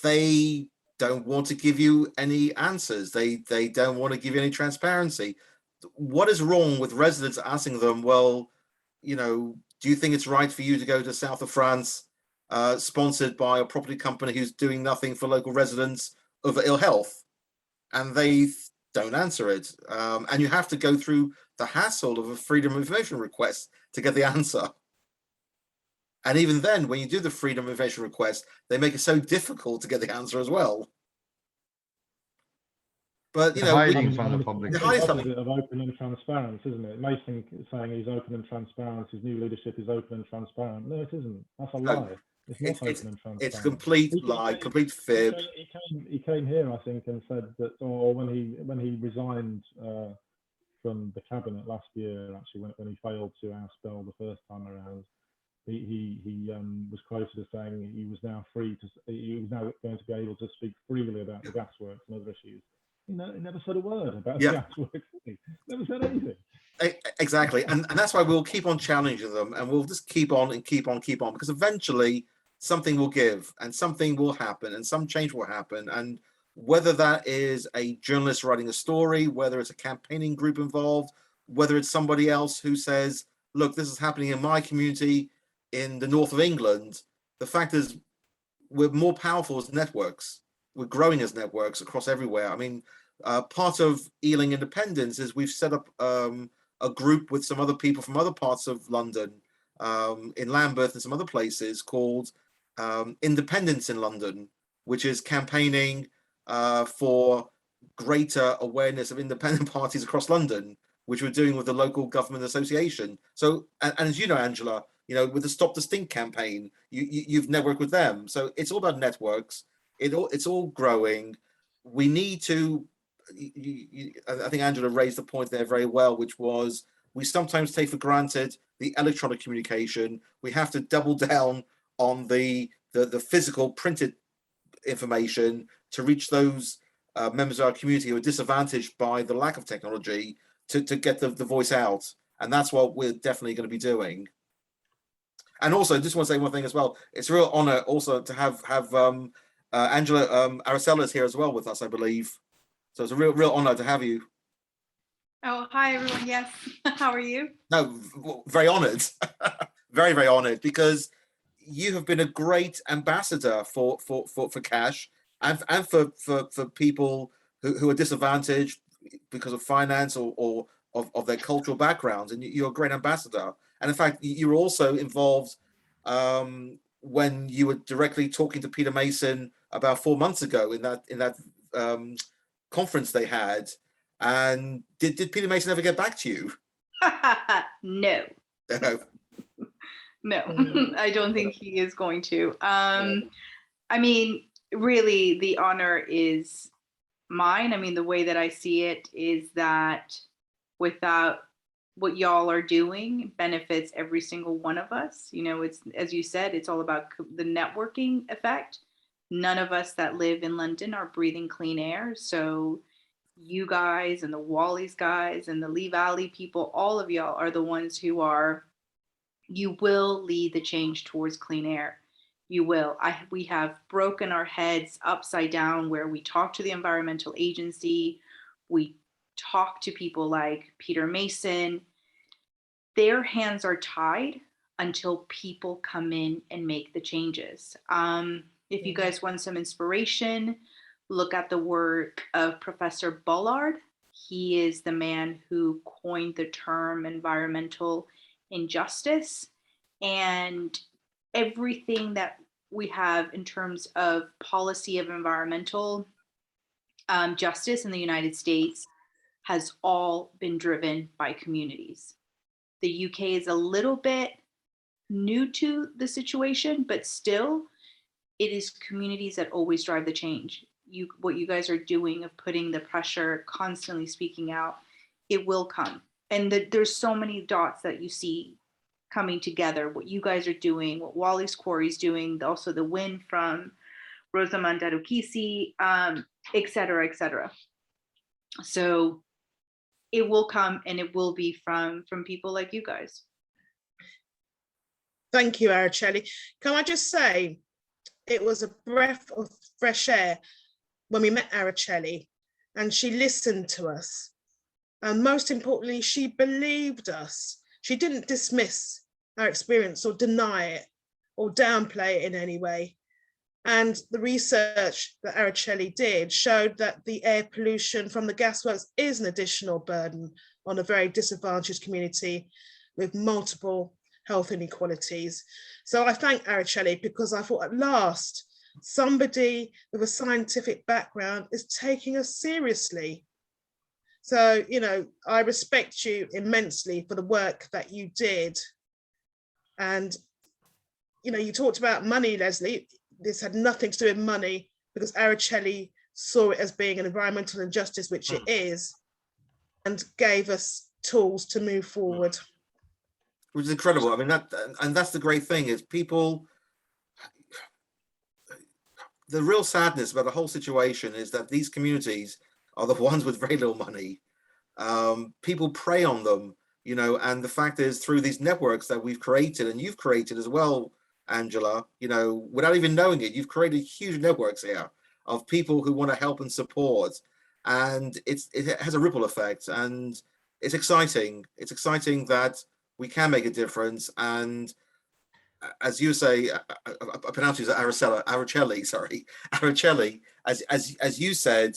they don't want to give you any answers. They don't want to give you any transparency. What is wrong with residents asking them, well, you know, do you think it's right for you to go to south of France, sponsored by a property company who's doing nothing for local residents over ill health? And they don't answer it. And you have to go through the hassle of a freedom of information request to get the answer. And even then, when you do the freedom of information request, they make it so difficult to get the answer as well. But, you know, hiding from the public. It's the opposite of open and transparent, isn't it? Mason saying he's open and transparent, his new leadership is open and transparent. No, it isn't. That's a lie. It's not open and It's transparent. complete lie, complete fib. He came here, I think, and said that, or when he resigned from the cabinet last year, actually, when he failed to oust Bell the first time around, he was quoted as saying he was now going to be able to speak freely about the gasworks and other issues. He never said a word about the gasworks. Never said anything. Exactly, and that's why we'll keep on challenging them, and we'll just keep on and keep on, because eventually something will give, and something will happen, and some change will happen. And whether that is a journalist writing a story, whether it's a campaigning group involved, whether it's somebody else who says, look, this is happening in my community in the north of England, the fact is we're more powerful as networks. We're growing as networks across everywhere. I mean, part of Ealing Independents is we've set up a group with some other people from other parts of London, in Lambeth and some other places, called Independents in London, which is campaigning for greater awareness of independent parties across London, which we're doing with the local government association. So, and as you know, Angela, with the Stop the Stink campaign, you've networked with them. So it's all about networks. It's all growing. We need to. I think Angela raised the point there very well, which was we sometimes take for granted the electronic communication. We have to double down on the physical printed information to reach those members of our community who are disadvantaged by the lack of technology to get the voice out. And that's what we're definitely going to be doing. And also, just want to say one thing as well. It's a real honor also to have Angela Aracella's here as well with us, I believe. So it's a real honor to have you. Oh, hi everyone. Yes. How are you? No, very honored. Very, very honored, because you have been a great ambassador for cash and for people who are disadvantaged because of finance or of their cultural backgrounds, and you're a great ambassador. And in fact, you were also involved when you were directly talking to Peter Mason about 4 months ago in that conference they had. And did Peter Mason ever get back to you? No. No, I don't think he is going to. I mean, really, the honor is mine. I mean, the way that I see it is that without what y'all are doing benefits every single one of us. It's, as you said, it's all about the networking effect. None of us that live in London are breathing clean air. So you guys and the Wally's guys and the Lee Valley people, all of y'all are the ones who you will lead the change towards clean air. You will. We have broken our heads upside down where we talk to the environmental agency. We talk to people like Peter Mason. Their hands are tied until people come in and make the changes. If you guys want some inspiration, look at the work of Professor Bullard. He is the man who coined the term environmental injustice, and everything that we have in terms of policy of environmental justice in the United States has all been driven by communities. The UK is a little bit new to the situation, but still it is communities that always drive the change. What you guys are doing of putting the pressure, constantly speaking out, it will come. And there's so many dots that you see coming together, what you guys are doing, what Wally's Quarry's doing, also the win from Rosamund Adokisi, et cetera, et cetera. So it will come, and it will be from people like you guys. Thank you, Araceli. Can I just say, it was a breath of fresh air when we met Araceli, and she listened to us. And most importantly, she believed us. She didn't dismiss our experience or deny it or downplay it in any way. And the research that Araceli did showed that the air pollution from the gasworks is an additional burden on a very disadvantaged community with multiple health inequalities. So I thank Araceli, because I thought at last somebody with a scientific background is taking us seriously. So, I respect you immensely for the work that you did. And, you know, you talked about money, Leslie. This had nothing to do with money, because Araceli saw it as being an environmental injustice, which it is, and gave us tools to move forward. Which is incredible. I mean, that's the great thing, is people, the real sadness about the whole situation is that these communities are the ones with very little money. People prey on them, you know, and the fact is, through these networks that we've created, and you've created as well, Angela, you know, without even knowing it, you've created huge networks here of people who want to help and support, and it has a ripple effect, and it's exciting. It's exciting that we can make a difference. And as you say, I pronounce it Araceli, sorry, Araceli, as you said,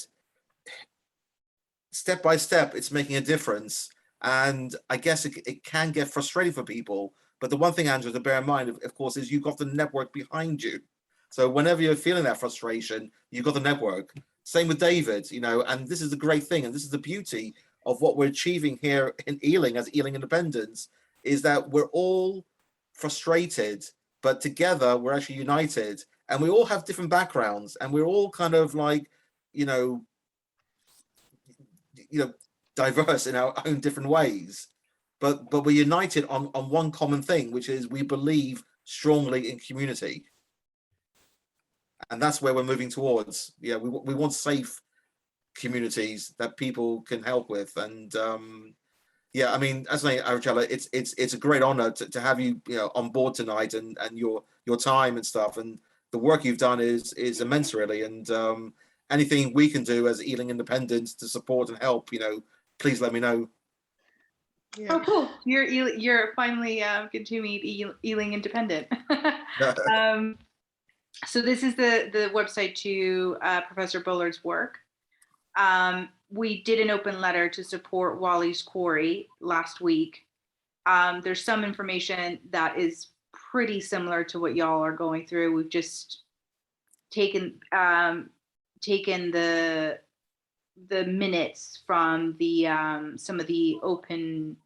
step by step, it's making a difference. And I guess it can get frustrating for people. But the one thing, Angela, to bear in mind, of course, is you've got the network behind you. So whenever you're feeling that frustration, you've got the network. Same with David, you know, and this is the great thing, and this is the beauty of what we're achieving here in Ealing as Ealing Independents, is that we're all frustrated, but together we're actually united, and we all have different backgrounds, and we're all kind of like, you know, diverse in our own different ways, but we're united on one common thing, which is we believe strongly in community, and that's where we're moving towards. Yeah, we want safe communities that people can help with, and yeah, I mean, as I say, Araceli, it's a great honor to have you, you know, on board tonight, and your time and stuff, and the work you've done is immense, really, and anything we can do as Ealing Independents to support and help, you know, please let me know. Yeah. Oh, cool! You're finally good to meet Ealing Independent. So this is the website to Professor Bullard's work. We did an open letter to support Wally's Quarry last week. There's some information that is pretty similar to what y'all are going through. We've just taken the minutes from the some of the open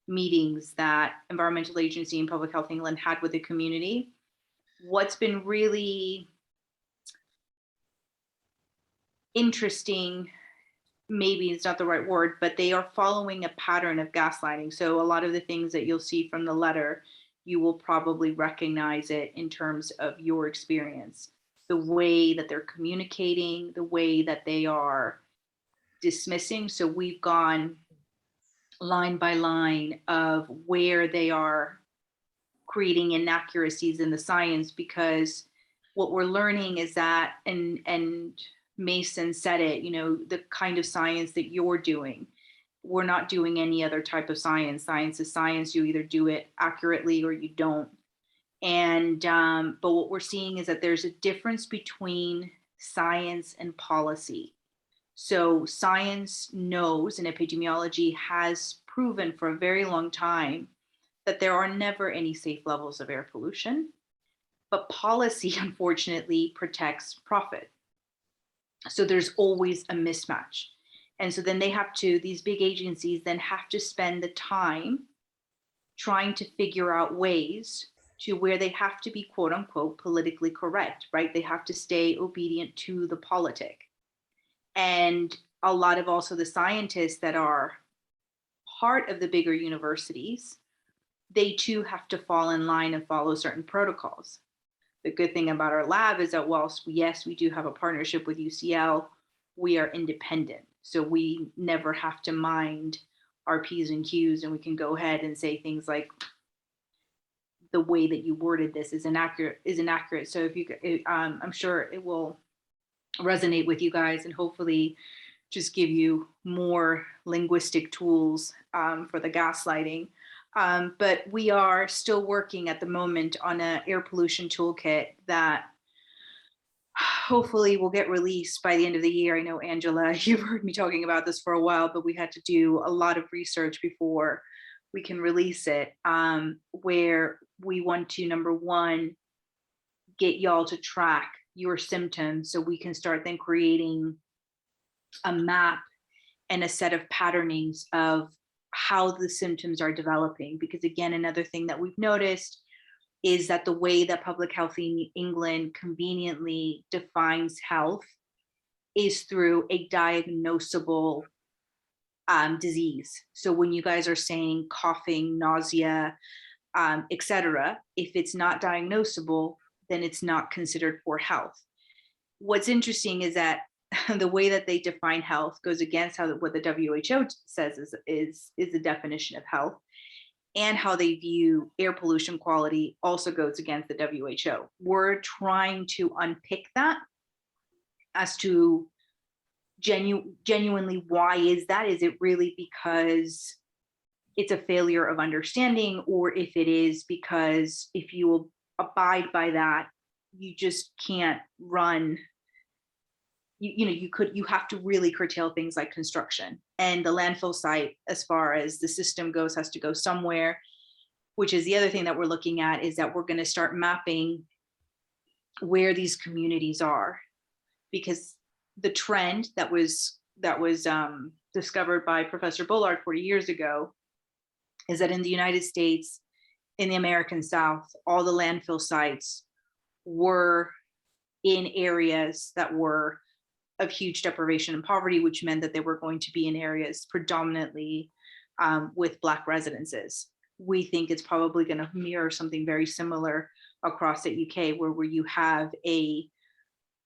meetings that Environmental Agency and Public Health England had with the community. What's been really interesting, maybe it's not the right word, but they are following a pattern of gaslighting. So a lot of the things that you'll see from the letter, you will probably recognize it in terms of your experience. The way that they're communicating, the way that they are dismissing. So we've gone line by line of where they are creating inaccuracies in the science, because what we're learning is that, and Mason said it, you know, the kind of science that you're doing, we're not doing any other type of science. Science is science. You either do it accurately or you don't. And but what we're seeing is that there's a difference between science and policy. So science knows, and epidemiology has proven for a very long time, that there are never any safe levels of air pollution, but policy, unfortunately, protects profit. So there's always a mismatch. And so then these big agencies then have to spend the time trying to figure out ways to where they have to be, quote unquote, politically correct, right? They have to stay obedient to the politic. And a lot of also the scientists that are part of the bigger universities, they too have to fall in line and follow certain protocols. The good thing about our lab is that whilst, yes, we do have a partnership with UCL, we are independent. So we never have to mind our P's and Q's, and we can go ahead and say things like, the way that you worded this is inaccurate. So I'm sure it will resonate with you guys, and hopefully just give you more linguistic tools for the gaslighting. But we are still working at the moment on an air pollution toolkit that hopefully will get released by the end of the year. I know, Angela, you've heard me talking about this for a while, but we had to do a lot of research before we can release it, where we want to, number one, get y'all to track your symptoms so we can start then creating a map and a set of patternings of how the symptoms are developing. Because again, another thing that we've noticed is that the way that Public Health England conveniently defines health is through a diagnosable disease. So when you guys are saying coughing, nausea, etc., if it's not diagnosable, then it's not considered poor health. What's interesting is that the way that they define health goes against what the WHO says is the definition of health, and how they view air pollution quality also goes against the WHO. We're trying to unpick that as to genuinely why is that? Is it really because it's a failure of understanding, or if it is because if you will abide by that, you just can't run. You have to really curtail things like construction, and the landfill site, as far as the system goes, has to go somewhere, which is the other thing that we're looking at, is that we're going to start mapping where these communities are, because the trend that was discovered by Professor Bullard 40 years ago is that in the United States, in the American South, all the landfill sites were in areas that were of huge deprivation and poverty, which meant that they were going to be in areas predominantly with Black residences. We think it's probably going to mirror something very similar across the UK, where you have a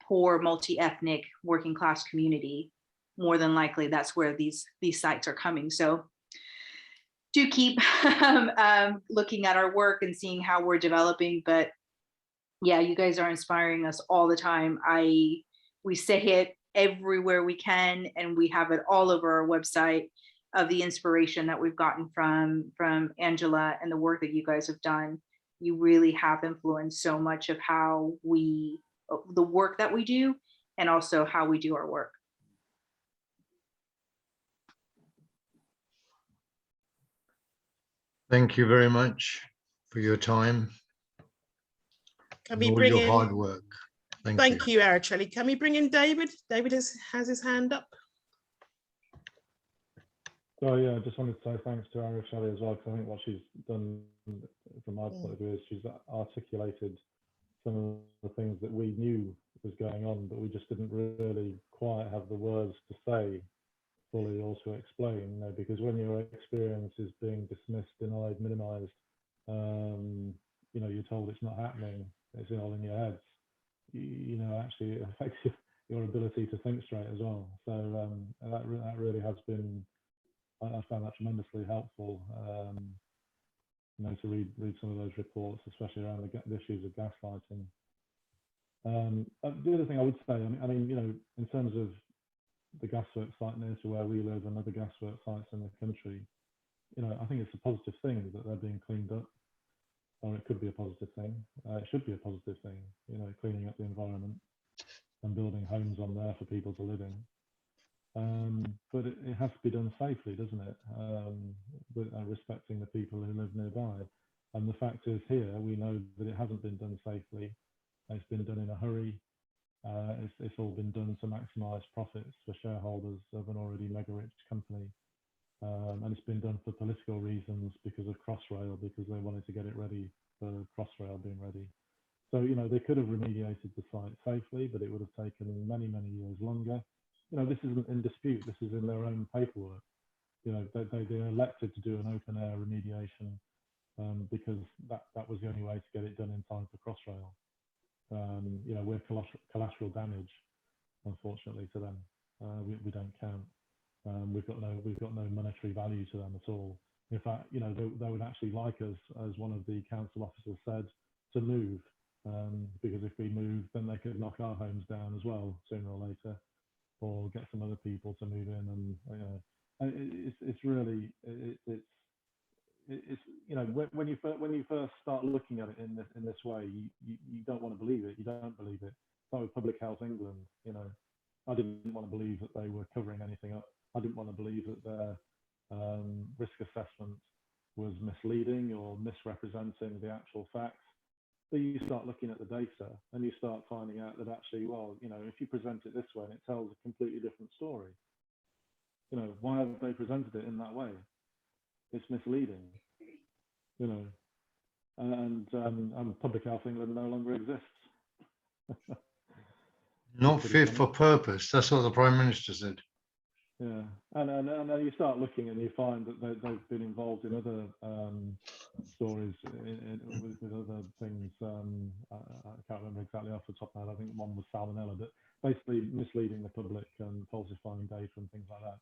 poor, multi-ethnic, working class community. More than likely, that's where these sites are coming. So do keep looking at our work and seeing how we're developing. But yeah, you guys are inspiring us all the time. We say it everywhere we can, and we have it all over our website, of the inspiration that we've gotten from Angela and the work that you guys have done. You really have influenced so much of how the work that we do, and also how we do our work. Thank you very much for your time Can and we all bring your in, hard work. thank you, Araceli. Can we bring in David? David has his hand up. So yeah, I just wanted to say thanks to Araceli as well, because I think what she's done from my point of view is she's articulated some of the things that we knew was going on, but we just didn't really quite have the words to say fully or to explain, because when your experience is being dismissed, denied, minimized, you're told it's not happening, it's all in your heads. Actually it affects your ability to think straight as well. So that really has been, I found that tremendously helpful, to read some of those reports, especially around the issues of gaslighting. The other thing I would say, in terms of the gasworks site near to where we live and other gasworks sites in the country, I think it's a positive thing that they're being cleaned up, or it could be a positive thing. It should be a positive thing, cleaning up the environment and building homes on there for people to live in. But it has to be done safely, doesn't it? Respecting the people who live nearby. And the fact is, here we know that it hasn't been done safely. It's been done in a hurry. It's all been done to maximise profits for shareholders of an already mega rich company. And it's been done for political reasons, because of Crossrail, because they wanted to get it ready for Crossrail being ready. So, they could have remediated the site safely, but it would have taken many, many years longer. This isn't in dispute. This is in their own paperwork. They're elected to do an open air remediation because that was the only way to get it done in time for Crossrail. We're collateral damage, unfortunately, to them. We don't count. We've got no monetary value to them at all. In fact, they would actually like us, as one of the council officers said, to move, because if we move, then they could knock our homes down as well sooner or later, or get some other people to move in. And it's really when you first start looking at it in this way, you don't want to believe it. You don't believe it. So with Public Health England, I didn't want to believe that they were covering anything up. I didn't want to believe that their risk assessment was misleading or misrepresenting the actual facts. So you start looking at the data and you start finding out that actually, if you present it this way and it tells a completely different story, why haven't they presented it in that way? It's misleading, and Public Health England no longer exists. Not Pretty fit funny. for purpose. That's what the Prime Minister said. Yeah, and then you start looking and you find that they've been involved in other stories with other things. I can't remember exactly off the top of my head. I think one was salmonella, but basically misleading the public and falsifying data and things like that.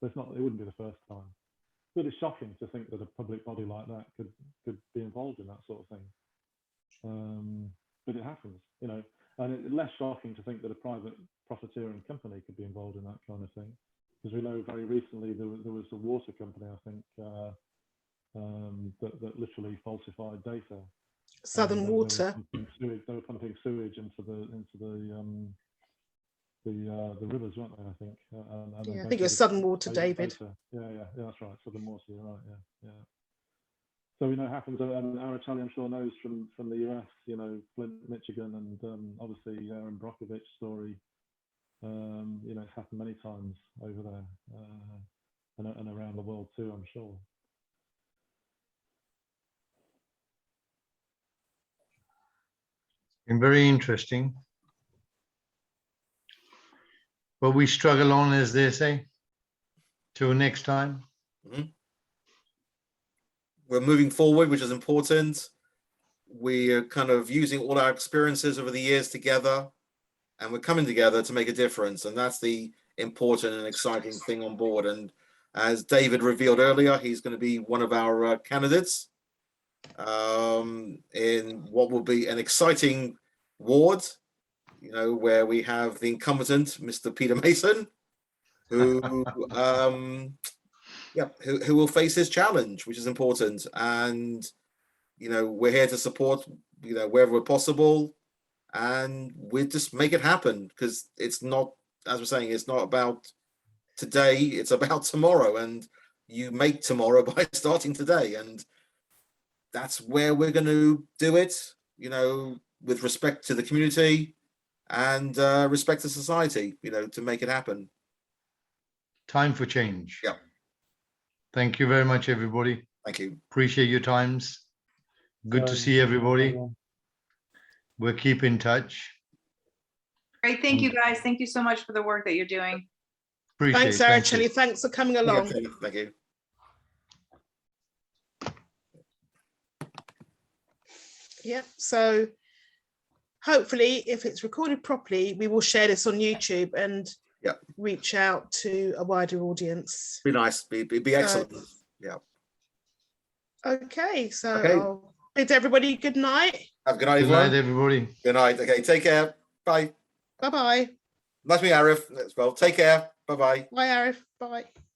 So it wouldn't be the first time. But it's shocking to think that a public body like that could be involved in that sort of thing. But it happens, you know. And it's less shocking to think that a private profiteering company could be involved in that kind of thing. Because we know very recently there was a water company, I think, that literally falsified data. Southern Water. They were pumping sewage into the rivers, weren't they? I think. Yeah, I think it was Southern Water, David. Yeah, that's right. Southern Water, you're right. Yeah. So we know it happens, and Araceli, I'm sure, knows from the US, you know, Flint, Michigan, and obviously Aaron Brockovich's story. You know, it's happened many times over there and around the world too, I'm sure. Been very interesting. But we struggle on, as they say. Till next time. Mhm. We're moving forward, which is important. We're kind of using all our experiences over the years together, and we're coming together to make a difference. And that's the important and exciting thing on board. And as David revealed earlier, he's going to be one of our candidates in what will be an exciting ward, you know, where we have the incumbent, Mr. Peter Mason, who who will face his challenge, which is important. And you know, we're here to support, you know, wherever possible, and we just make it happen, because it's not, as we're saying, it's not about today, it's about tomorrow, and you make tomorrow by starting today. And that's where we're going to do it, you know, with respect to the community and respect to society, you know, to make it happen. Time for change. Yeah. Thank you very much, everybody. Thank you. Appreciate your times. Good to see everybody. We'll keep in touch. Great. Thank you, guys. Thank you so much for the work that you're doing. Appreciate Thanks, it. Thank you. Araceli. Thanks for coming along. Thank you. Yeah, so hopefully if it's recorded properly, we will share this on YouTube and reach out to a wider audience. Be nice, be excellent. Yeah. Okay, so I'll bid everybody good night. Have a good night, everyone. Good night, everybody. Good night. Okay, take care. Bye. Bye-bye. Nice to meet you, Arif, as well. Take care. Bye-bye. Bye, Arif. Bye.